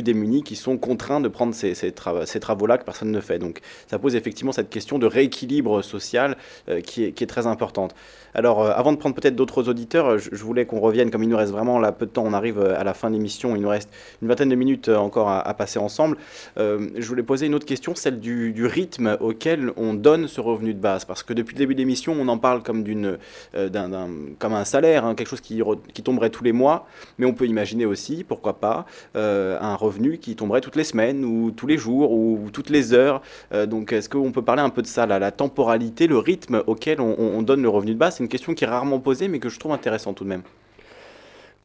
démunis qui sont contraints de prendre ces travaux-là que personne ne fait. Donc ça pose effectivement cette question de rééquilibre social qui est très importante. Alors avant de prendre peut-être d'autres auditeurs, je voulais qu'on revienne, comme il nous reste vraiment là peu de temps, on arrive à la fin de l'émission, il nous reste une vingtaine de minutes encore à passer ensemble. Je voulais poser une autre question, celle du rythme auquel on donne ce revenu de base, parce que depuis le début de l'émission, on en parle comme comme un salaire, hein, quelque chose qui tomberait tous les mois, mais on peut imaginer aussi, pourquoi pas, un revenu qui tomberait toutes les semaines, ou tous les jours, ou toutes les heures. Donc est-ce qu'on peut parler un peu de ça, là, la temporalité, le rythme auquel on donne le revenu de base? C'est une question qui est rarement posée, mais que je trouve intéressante tout de même.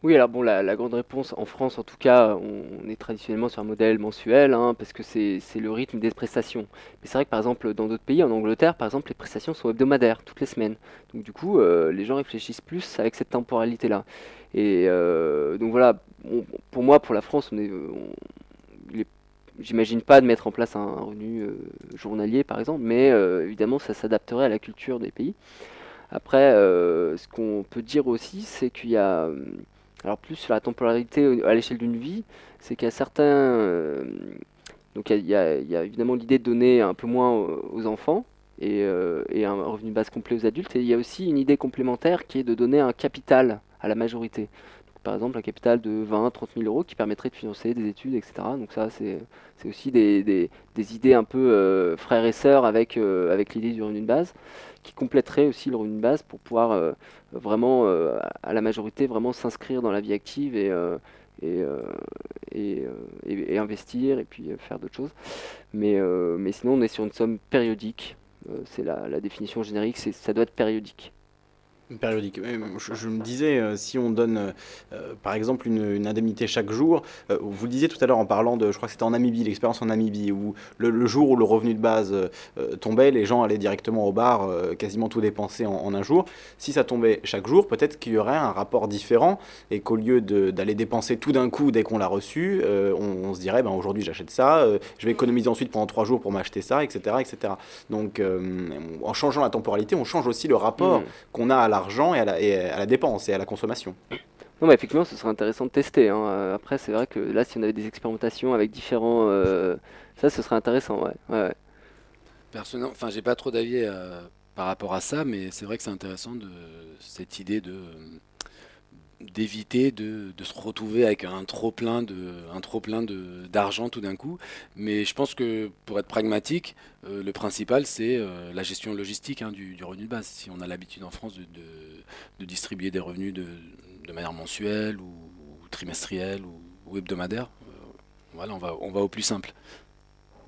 Oui, alors bon, la grande réponse, en France en tout cas, on est traditionnellement sur un modèle mensuel, hein, parce que c'est le rythme des prestations. Mais c'est vrai que par exemple, dans d'autres pays, en Angleterre par exemple, les prestations sont hebdomadaires, toutes les semaines. Donc du coup, les gens réfléchissent plus avec cette temporalité-là. Et donc voilà, pour moi, pour la France, j'imagine pas de mettre en place un revenu journalier par exemple, mais évidemment ça s'adapterait à la culture des pays. Après, ce qu'on peut dire aussi, c'est qu'il y a, alors plus sur la temporalité à l'échelle d'une vie, c'est qu'il y a certains, donc il y a évidemment l'idée de donner un peu moins aux enfants et un revenu de base complet aux adultes, et il y a aussi une idée complémentaire qui est de donner un capital à la majorité. Donc, par exemple, un capital de 20-30 000 euros qui permettrait de financer des études, etc. Donc ça, c'est aussi des idées un peu frères et sœurs avec l'idée du revenu de base, qui compléterait aussi le revenu de base pour pouvoir vraiment, à la majorité, vraiment s'inscrire dans la vie active et investir et puis faire d'autres choses. Mais sinon, on est sur une somme périodique. C'est la définition générique, ça doit être périodique. Périodique. Je me disais, si on donne par exemple une indemnité chaque jour, vous le disiez tout à l'heure en parlant je crois que c'était en Namibie, l'expérience en Namibie, où le jour où le revenu de base tombait, les gens allaient directement au bar, quasiment tout dépenser en un jour. Si ça tombait chaque jour, peut-être qu'il y aurait un rapport différent, et qu'au lieu d'aller dépenser tout d'un coup dès qu'on l'a reçu, on se dirait, aujourd'hui j'achète ça, je vais économiser ensuite pendant 3 jours pour m'acheter ça, etc. etc. Donc en changeant la temporalité, on change aussi le rapport qu'on a à l'argent et à la dépense et à la consommation. Non, mais effectivement, ce serait intéressant de tester. Hein. Après, c'est vrai que là, si on avait des expérimentations avec différents... ça, ce serait intéressant, ouais. Personnellement, enfin, j'ai pas trop d'avis par rapport à ça, mais c'est vrai que c'est intéressant cette idée d'éviter de se retrouver avec un trop plein d'argent tout d'un coup. Mais je pense que pour être pragmatique, le principal c'est la gestion logistique du revenu de base. Si on a l'habitude en France de distribuer des revenus de manière mensuelle ou trimestrielle ou hebdomadaire, voilà, on va au plus simple.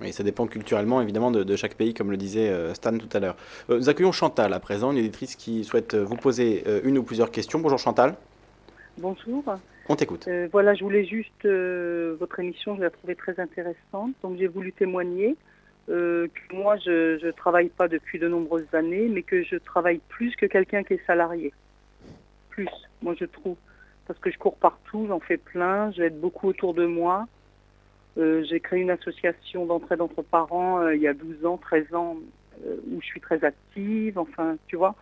Oui, ça dépend culturellement, évidemment, de chaque pays, comme le disait Stan tout à l'heure. Nous accueillons Chantal à présent, une éditrice qui souhaite vous poser une ou plusieurs questions. Bonjour Chantal. Bonjour. On t'écoute. Voilà, je voulais juste, votre émission, je la trouvais très intéressante, donc j'ai voulu témoigner que moi, je ne travaille pas depuis de nombreuses années, mais que je travaille plus que quelqu'un qui est salarié. Plus, moi je trouve. Parce que je cours partout, j'en fais plein, j'aide beaucoup autour de moi. J'ai créé une association d'entraide entre parents il y a 12 ans, 13 ans, où je suis très active, enfin, tu vois.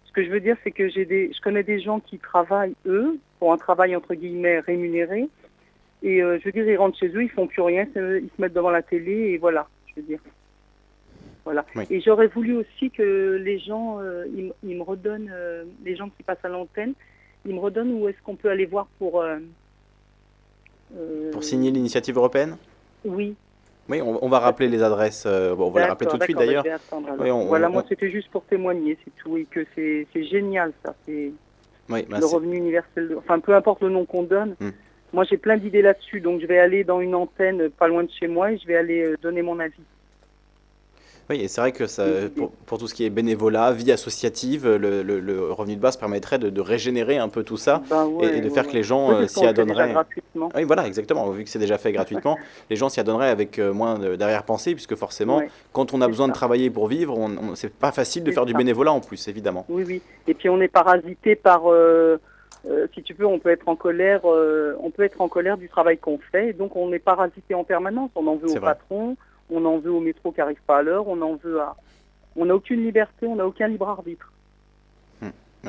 Ce que je veux dire, c'est que je connais des gens qui travaillent, eux, pour un travail, entre guillemets, rémunéré. Et je veux dire, ils rentrent chez eux, ils font plus rien, ils se mettent devant la télé, et voilà, je veux dire. Voilà. Oui. Et j'aurais voulu aussi que les gens, ils me redonnent, les gens qui passent à l'antenne, ils me redonnent où est-ce qu'on peut aller voir pour signer l'initiative européenne? Oui. Oui, on va rappeler les adresses. On va les rappeler tout de suite d'ailleurs. Oui, voilà, moi c'était juste pour témoigner, c'est tout. Et que c'est génial ça. C'est le revenu universel. Enfin, peu importe le nom qu'on donne. Moi j'ai plein d'idées là-dessus. Donc je vais aller dans une antenne pas loin de chez moi et je vais aller donner mon avis. Oui, et c'est vrai que ça, pour tout ce qui est bénévolat, vie associative, le revenu de base permettrait de régénérer un peu tout ça et de faire que les gens s'y adonneraient. Gratuitement. Oui, voilà, exactement. Vu que c'est déjà fait gratuitement, les gens s'y adonneraient avec moins d'arrière-pensée, puisque forcément, quand on a besoin de travailler pour vivre, c'est pas facile de faire du bénévolat en plus, évidemment. Oui, oui. Et puis on est parasité par, si tu veux, on peut être en colère du travail qu'on fait, et donc on est parasité en permanence. On en veut au patron. On en veut au métro qui n'arrive pas à l'heure, on n'a aucune liberté, on n'a aucun libre arbitre.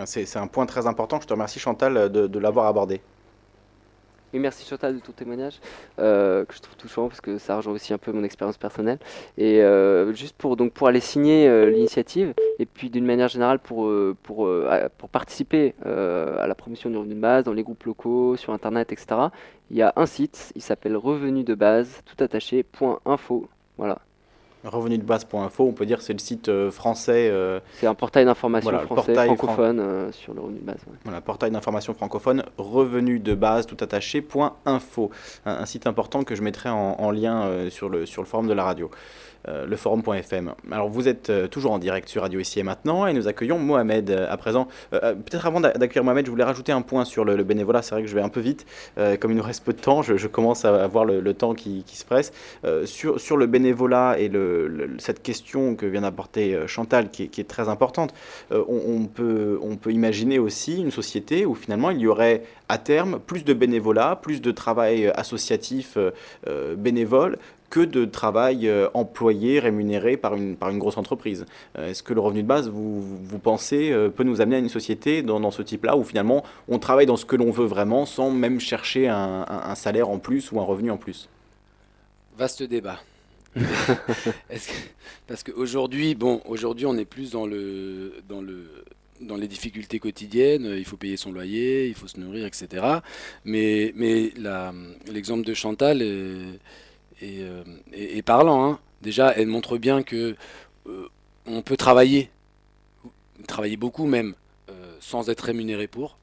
C'est un point très important, je te remercie Chantal de l'avoir abordé. Oui, merci Chantal de ton témoignage, que je trouve touchant parce que ça rejoint aussi un peu mon expérience personnelle. Et juste pour aller signer l'initiative, et puis d'une manière générale pour participer à la promotion du revenu de base dans les groupes locaux, sur Internet, etc., il y a un site, il s'appelle revenudebase, tout attaché, .info. Voilà. Revenudebase.info, on peut dire que c'est le site français. C'est un portail d'information français, francophone sur le revenu de base. Ouais. Voilà, portail d'information francophone, revenudebase, tout attaché, .info. Un site important que je mettrai en lien sur le forum de la radio. Le forum.fm. Alors vous êtes toujours en direct sur Radio Ici et Maintenant et nous accueillons Mohamed à présent. Peut-être avant d'accueillir Mohamed, je voulais rajouter un point sur le bénévolat. C'est vrai que je vais un peu vite, comme il nous reste peu de temps, je commence à avoir le temps qui se presse. Sur le bénévolat et cette question que vient d'apporter Chantal qui est très importante, on peut imaginer aussi une société où finalement il y aurait à terme plus de bénévolat, plus de travail associatif bénévole, que de travail employé, rémunéré par une grosse entreprise. Est-ce que le revenu de base, vous pensez, peut nous amener à une société dans ce type-là, où finalement on travaille dans ce que l'on veut vraiment, sans même chercher un salaire en plus ou un revenu en plus? Vaste débat. Parce qu'aujourd'hui, on est plus dans les difficultés quotidiennes, il faut payer son loyer, il faut se nourrir, etc. Mais l'exemple de Chantal est parlant, hein. Déjà, elle montre bien que on peut travailler beaucoup même, sans être rémunéré pour.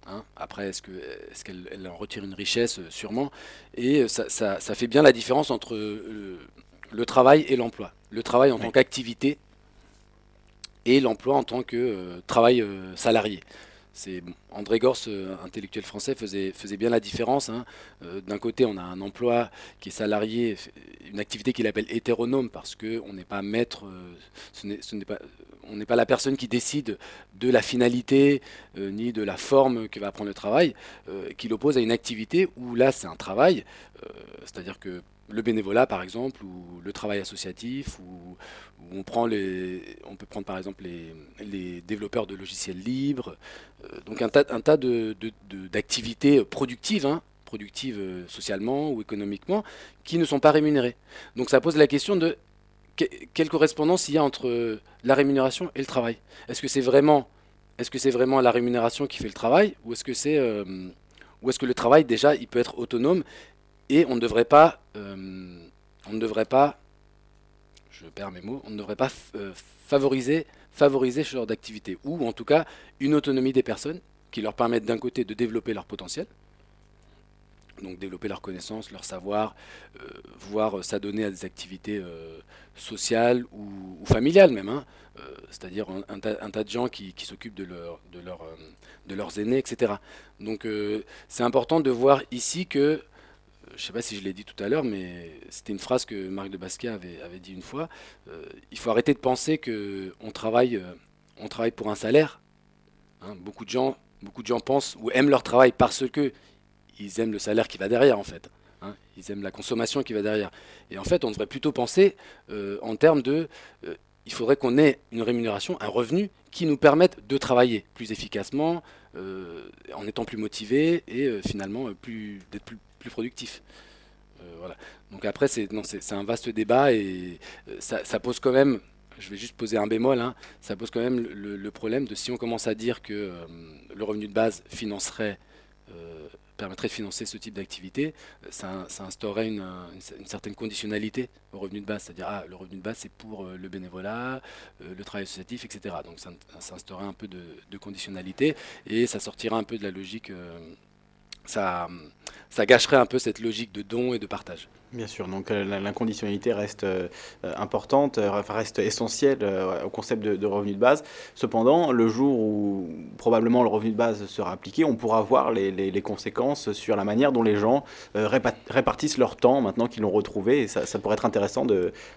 Hein. Après, est-ce qu'elle en retire une richesse? Sûrement. Et ça fait bien la différence entre le travail et l'emploi. Le travail en tant qu'activité et l'emploi en tant que travail salarié. André Gorz, intellectuel français, faisait bien la différence. Hein. D'un côté, on a un emploi qui est salarié, une activité qu'il appelle hétéronome, parce qu'on n'est pas maître, on n'est pas la personne qui décide de la finalité ni de la forme que va prendre le travail, qu'il oppose à une activité où là c'est un travail, c'est-à-dire que le bénévolat par exemple, ou le travail associatif, où on peut prendre par exemple les développeurs de logiciels libres, donc un tas d'activités productives, hein, productives socialement ou économiquement, qui ne sont pas rémunérées. Donc ça pose la question de quelle correspondance il y a entre la rémunération et le travail. Est-ce que c'est vraiment la rémunération qui fait le travail, ou est-ce que le travail déjà il peut être autonome et on ne devrait pas, je perds mes mots, on ne devrait pas favoriser ce genre d'activité, ou en tout cas une autonomie des personnes qui leur permettent d'un côté de développer leur potentiel, donc développer leurs connaissances, leur savoir, voire s'adonner à des activités sociales ou familiales même, hein. C'est-à-dire un tas de gens qui s'occupent de leurs aînés, etc. Donc c'est important de voir ici que, je ne sais pas si je l'ai dit tout à l'heure, mais c'était une phrase que Marc de Basquiat avait dit une fois, il faut arrêter de penser qu'on travaille pour un salaire, hein. Beaucoup de gens pensent ou aiment leur travail parce que ils aiment le salaire qui va derrière, en fait, hein. Ils aiment la consommation qui va derrière. Et en fait, on devrait plutôt penser en termes de... il faudrait qu'on ait une rémunération, un revenu qui nous permette de travailler plus efficacement, en étant plus motivé et finalement d'être plus productif. Voilà. Donc après, c'est un vaste débat et ça pose quand même... Je vais juste poser un bémol, hein. Ça pose quand même le problème de si on commence à dire que le revenu de base permettrait de financer ce type d'activité, ça instaurerait une certaine conditionnalité au revenu de base, c'est-à-dire le revenu de base c'est pour le bénévolat, le travail associatif, etc. Donc ça instaurerait un peu de conditionnalité et ça sortirait un peu de la logique, ça gâcherait un peu cette logique de don et de partage. Bien sûr, donc l'inconditionnalité reste importante, reste essentielle au concept de revenu de base. Cependant, le jour où probablement le revenu de base sera appliqué, on pourra voir les conséquences sur la manière dont les gens répartissent leur temps maintenant qu'ils l'ont retrouvé. Et ça pourrait être intéressant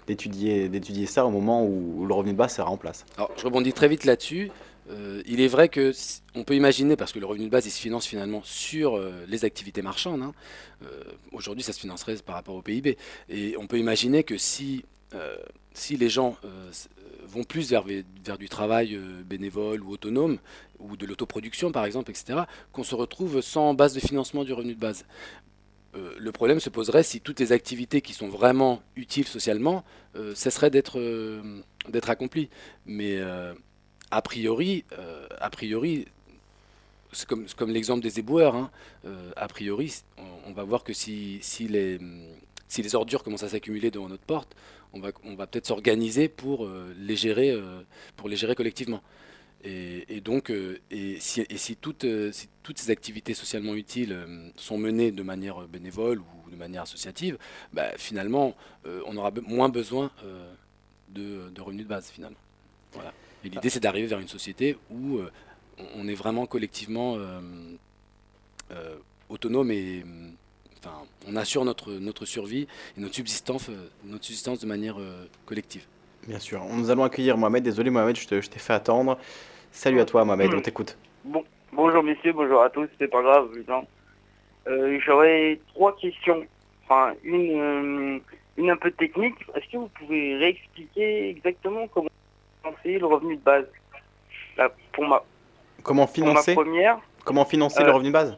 d'étudier ça au moment où le revenu de base sera en place. Alors, je rebondis très vite là-dessus. Il est vrai qu'on peut imaginer, parce que le revenu de base il se finance finalement sur les activités marchandes, hein. Aujourd'hui ça se financerait par rapport au PIB, et on peut imaginer que si les gens vont plus vers du travail bénévole ou autonome, ou de l'autoproduction par exemple, etc., qu'on se retrouve sans base de financement du revenu de base. Le problème se poserait si toutes les activités qui sont vraiment utiles socialement cesseraient d'être accomplies. Mais a priori, c'est comme l'exemple des éboueurs, hein. A priori, on va voir que si les ordures commencent à s'accumuler devant notre porte, on va peut-être s'organiser pour les gérer collectivement. Et donc, si toutes ces activités socialement utiles sont menées de manière bénévole ou de manière associative, bah, finalement, on aura moins besoin de revenus de base, finalement. Voilà. Et l'idée, c'est d'arriver vers une société où on est vraiment collectivement autonome et enfin, on assure notre survie et notre subsistance de manière collective. Bien sûr. Nous allons accueillir Mohamed. Désolé Mohamed, je t'ai fait attendre. Salut à toi Mohamed, on t'écoute. Bonjour messieurs, bonjour à tous, c'est pas grave. J'aurais 3 questions. Enfin, une un peu technique. Est-ce que vous pouvez réexpliquer exactement comment financer le revenu de base là, Comment financer première. Comment financer le revenu de base?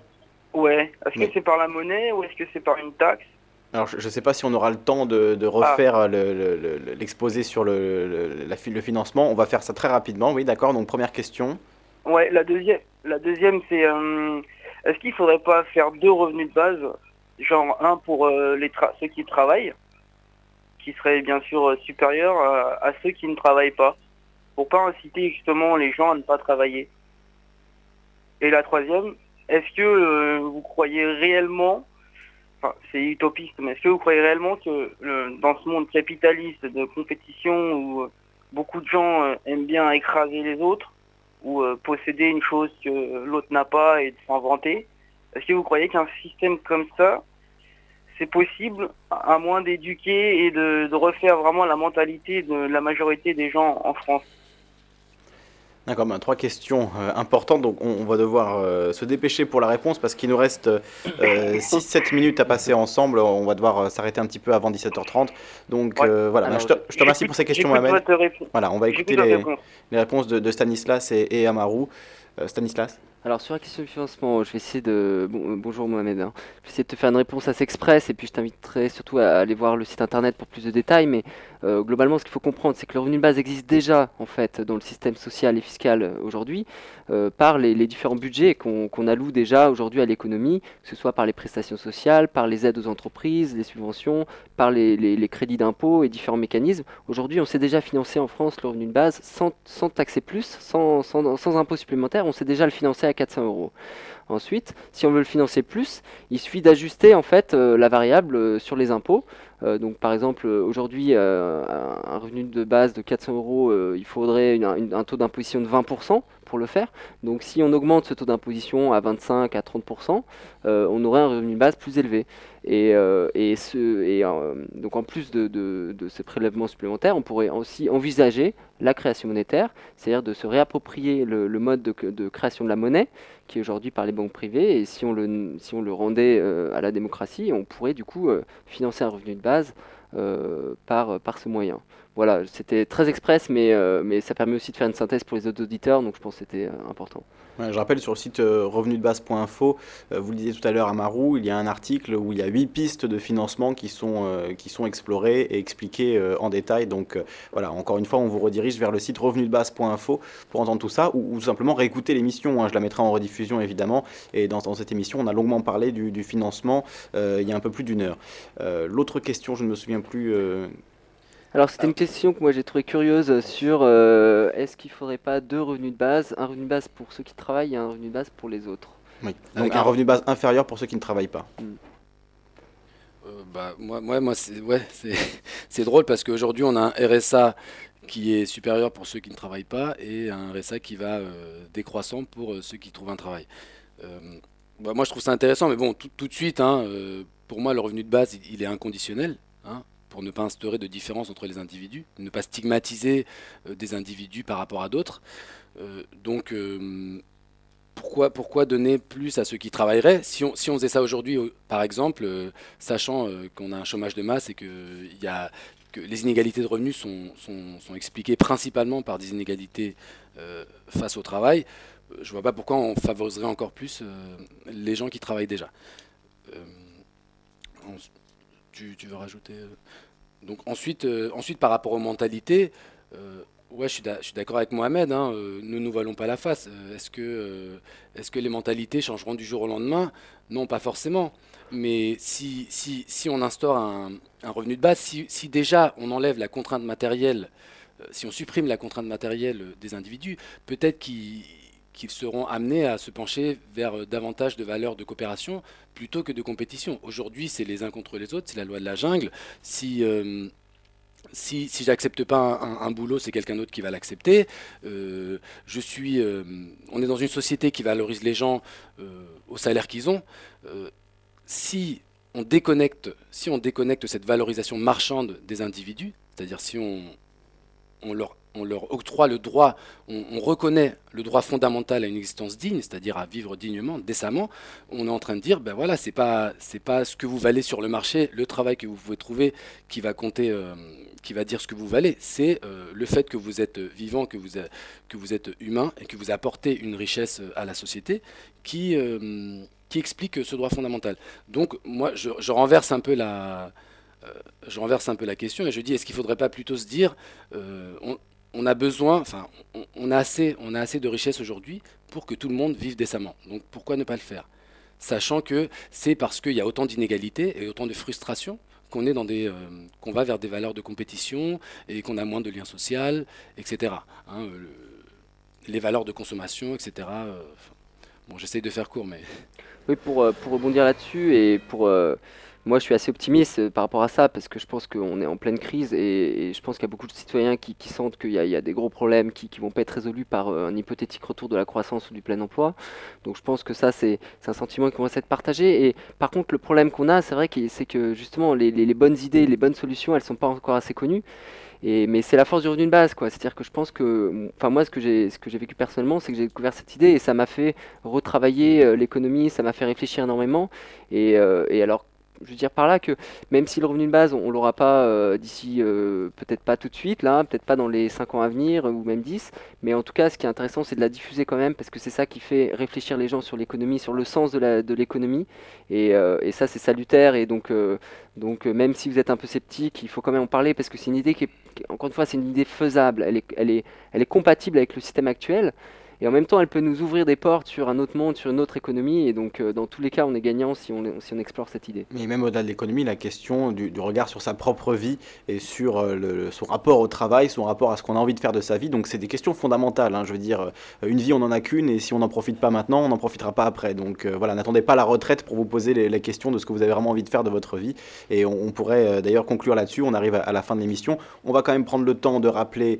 Ouais. Est-ce que c'est par la monnaie ou est-ce que c'est par une taxe? Alors, je ne sais pas si on aura le temps de refaire l'exposé sur le financement. On va faire ça très rapidement. Oui, d'accord. Donc, première question. Ouais, la deuxième c'est est-ce qu'il ne faudrait pas faire 2 revenus de base? Genre un pour ceux qui travaillent, qui serait bien sûr supérieur à ceux qui ne travaillent pas, pour pas inciter justement les gens à ne pas travailler. Et la troisième, est-ce que vous croyez réellement, enfin c'est utopiste, mais est-ce que vous croyez réellement que dans ce monde capitaliste de compétition où beaucoup de gens aiment bien écraser les autres, ou posséder une chose que l'autre n'a pas et de s'en vanter, est-ce que vous croyez qu'un système comme ça, c'est possible, à moins d'éduquer et de refaire vraiment la mentalité de la majorité des gens en France? D'accord, 3 questions importantes, donc on va devoir se dépêcher pour la réponse parce qu'il nous reste 6-7 minutes à passer ensemble, on va devoir s'arrêter un petit peu avant 17h30, donc voilà. Alors, je te remercie pour ces questions Mohamed. Voilà, on va écouter les réponses de Stanislas et Amaru. Stanislas? Alors sur la question du financement, je vais essayer de... bonjour Mohamed, hein. Je vais essayer de te faire une réponse assez express et puis je t'inviterai surtout à aller voir le site internet pour plus de détails, mais globalement ce qu'il faut comprendre c'est que le revenu de base existe déjà en fait dans le système social et fiscal aujourd'hui par les différents budgets qu'on alloue déjà aujourd'hui à l'économie, que ce soit par les prestations sociales, par les aides aux entreprises, les subventions, par les crédits d'impôt et différents mécanismes. Aujourd'hui on sait déjà financer en France le revenu de base sans taxer plus, sans impôts supplémentaires, on sait déjà le financer 400 €. Ensuite, si on veut le financer plus, il suffit d'ajuster en fait la variable sur les impôts. Donc par exemple, aujourd'hui, un revenu de base de 400 €, il faudrait un taux d'imposition de 20% pour le faire. Donc si on augmente ce taux d'imposition à 25 à 30%, on aurait un revenu de base plus élevé. Donc en plus de ces prélèvements supplémentaires, on pourrait aussi envisager la création monétaire, c'est-à-dire de se réapproprier le mode de création de la monnaie, qui est aujourd'hui par les banques privées, et si on le rendait à la démocratie, on pourrait du coup financer un revenu de base par ce moyen. Voilà, c'était très express, mais ça permet aussi de faire une synthèse pour les autres auditeurs, donc je pense que c'était important. Ouais, je rappelle sur le site revenudebase.info, vous le disiez tout à l'heure à Marou, il y a un article où il y a 8 pistes de financement qui sont explorées et expliquées en détail. Donc voilà, encore une fois, on vous redirige vers le site revenudebase.info pour entendre tout ça, ou simplement réécouter l'émission. Hein, je la mettrai en rediffusion évidemment. Et dans cette émission, on a longuement parlé du financement il y a un peu plus d'1 heure. L'autre question, je ne me souviens plus... Alors c'était une question que moi j'ai trouvée curieuse sur est-ce qu'il ne faudrait pas 2 revenus de base, un revenu de base pour ceux qui travaillent et un revenu de base pour les autres. Oui, donc un revenu de base inférieur pour ceux qui ne travaillent pas. C'est drôle parce qu'aujourd'hui on a un RSA qui est supérieur pour ceux qui ne travaillent pas et un RSA qui va décroissant pour ceux qui trouvent un travail. Moi je trouve ça intéressant, mais bon, tout de suite, pour moi le revenu de base il est inconditionnel. Pour ne pas instaurer de différence entre les individus, ne pas stigmatiser des individus par rapport à d'autres. Donc, pourquoi donner plus à ceux qui travailleraient si on faisait ça aujourd'hui, par exemple, sachant qu'on a un chômage de masse et que les inégalités de revenus sont expliquées principalement par des inégalités face au travail, je ne vois pas pourquoi on favoriserait encore plus les gens qui travaillent déjà. Tu veux rajouter Donc ensuite, par rapport aux mentalités, je suis d'accord avec Mohamed, ne nous voilons pas la face. Est-ce que les mentalités changeront du jour au lendemain? Non, pas forcément. Mais si on instaure un revenu de base, si déjà on enlève la contrainte matérielle, si on supprime la contrainte matérielle des individus, peut-être qu'ils seront amenés à se pencher vers davantage de valeurs de coopération plutôt que de compétition. Aujourd'hui, c'est les uns contre les autres, c'est la loi de la jungle. Si j'accepte pas un boulot, c'est quelqu'un d'autre qui va l'accepter. On est dans une société qui valorise les gens au salaire qu'ils ont. Si on déconnecte cette valorisation marchande des individus, c'est-à-dire si on leur octroie le droit, on reconnaît le droit fondamental à une existence digne, c'est-à-dire à vivre dignement, décemment, on est en train de dire, ben voilà, c'est pas ce que vous valez sur le marché, le travail que vous pouvez trouver qui va compter, qui va dire ce que vous valez, c'est le fait que vous êtes vivant, que vous êtes humain et que vous apportez une richesse à la société qui explique ce droit fondamental. Donc moi, je renverse un peu la question et je dis, est-ce qu'il ne faudrait pas plutôt se dire, on a besoin, on a assez de richesse aujourd'hui pour que tout le monde vive décemment. Donc pourquoi ne pas le faire? Sachant que c'est parce qu'il y a autant d'inégalités et autant de frustrations qu'on va vers des valeurs de compétition et qu'on a moins de liens sociaux, etc. Les valeurs de consommation, etc. Bon, j'essaye de faire court, mais... Oui, pour rebondir là-dessus et moi, je suis assez optimiste par rapport à ça parce que je pense qu'on est en pleine crise et je pense qu'il y a beaucoup de citoyens qui sentent qu'il y a des gros problèmes qui vont pas être résolus par un hypothétique retour de la croissance ou du plein emploi. Donc je pense que ça, c'est un sentiment qui commence à être partagé. Et par contre, le problème qu'on a, c'est vrai c'est que justement, les bonnes idées, les bonnes solutions, elles sont pas encore assez connues. Mais c'est la force du revenu de base, quoi. C'est-à-dire que je pense que, moi, ce que j'ai vécu personnellement, c'est que j'ai découvert cette idée et ça m'a fait retravailler l'économie, ça m'a fait réfléchir énormément. Et alors, je veux dire par là que même si le revenu de base, on l'aura pas d'ici, peut-être pas tout de suite, là, peut-être pas dans les 5 ans à venir, ou même 10, mais en tout cas, ce qui est intéressant, c'est de la diffuser quand même, parce que c'est ça qui fait réfléchir les gens sur l'économie, sur le sens de l'économie, et ça, c'est salutaire, et donc même si vous êtes un peu sceptique, il faut quand même en parler, parce que c'est une idée encore une fois, c'est une idée faisable, elle est compatible avec le système actuel, et en même temps elle peut nous ouvrir des portes sur un autre monde, sur une autre économie, et donc dans tous les cas on est gagnant si on explore cette idée. Mais même au-delà de l'économie, la question du regard sur sa propre vie et sur son rapport au travail, son rapport à ce qu'on a envie de faire de sa vie, donc c'est des questions fondamentales, hein. Je veux dire, une vie on n'en a qu'une, et si on n'en profite pas maintenant, on n'en profitera pas après. Donc voilà, n'attendez pas la retraite pour vous poser les questions de ce que vous avez vraiment envie de faire de votre vie, et on pourrait d'ailleurs conclure là-dessus. On arrive à la fin de l'émission. On va quand même prendre le temps de rappeler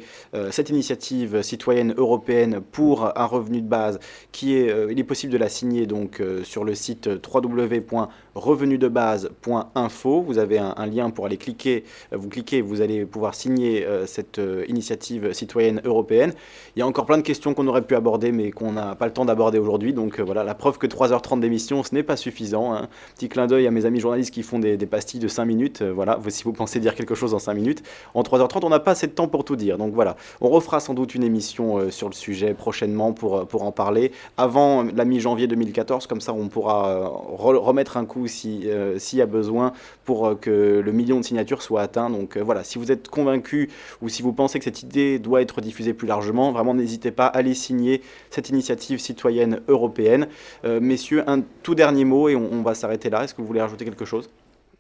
cette initiative citoyenne européenne pour un revenu de base il est possible de la signer donc sur le site www.revenudebase.info. Vous avez un lien pour aller cliquer, vous allez pouvoir signer cette initiative citoyenne européenne. Il y a encore plein de questions qu'on aurait pu aborder mais qu'on n'a pas le temps d'aborder aujourd'hui, donc voilà, la preuve que 3h30 d'émission ce n'est pas suffisant, hein. Petit clin d'œil à mes amis journalistes qui font des pastilles de 5 minutes, voilà, si vous pensez dire quelque chose en 5 minutes, en 3h30 on n'a pas assez de temps pour tout dire, donc voilà, on refera sans doute une émission sur le sujet prochainement pour en parler, avant la mi-janvier 2014, comme ça on pourra remettre un coup s'il y a besoin pour que le million de signatures soit atteint. Donc voilà, si vous êtes convaincu ou si vous pensez que cette idée doit être diffusée plus largement, vraiment n'hésitez pas à aller signer cette initiative citoyenne européenne. Messieurs, un tout dernier mot et on va s'arrêter là. Est-ce que vous voulez rajouter quelque chose ?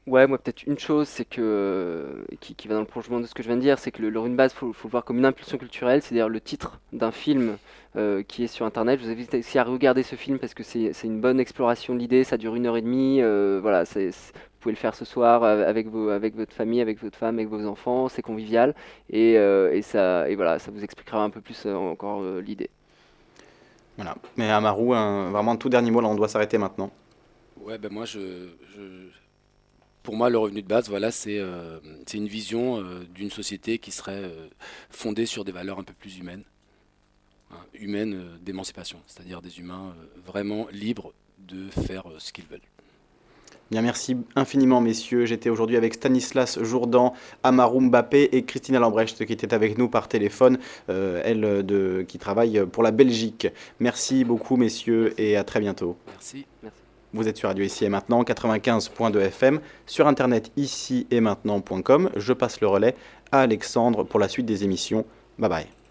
Ouais, moi peut-être une chose, c'est que qui va dans le prolongement de ce que je viens de dire, c'est que le revenu de base, faut le voir comme une impulsion culturelle, c'est-à-dire le titre d'un film qui est sur internet. Je vous invite aussi à regarder ce film parce que c'est une bonne exploration de l'idée, ça dure 1h30, voilà, vous pouvez le faire ce soir avec votre famille, avec votre femme, avec vos enfants, c'est convivial et voilà, ça vous expliquera un peu plus encore l'idée. Voilà, mais Amaru, vraiment un tout dernier mot, là on doit s'arrêter maintenant. Ouais, ben moi pour moi, le revenu de base, voilà, c'est une vision d'une société qui serait fondée sur des valeurs un peu plus humaines, hein, humaines d'émancipation, c'est-à-dire des humains vraiment libres de faire ce qu'ils veulent. Bien, merci infiniment, messieurs. J'étais aujourd'hui avec Stanislas Jourdan, Amaru Mbappé et Christina Lambrecht qui était avec nous par téléphone, qui travaille pour la Belgique. Merci beaucoup, messieurs, et à très bientôt. Merci. Merci. Vous êtes sur Radio Ici et Maintenant, 95.2 FM, sur internet ici et maintenant.com. Je passe le relais à Alexandre pour la suite des émissions. Bye bye.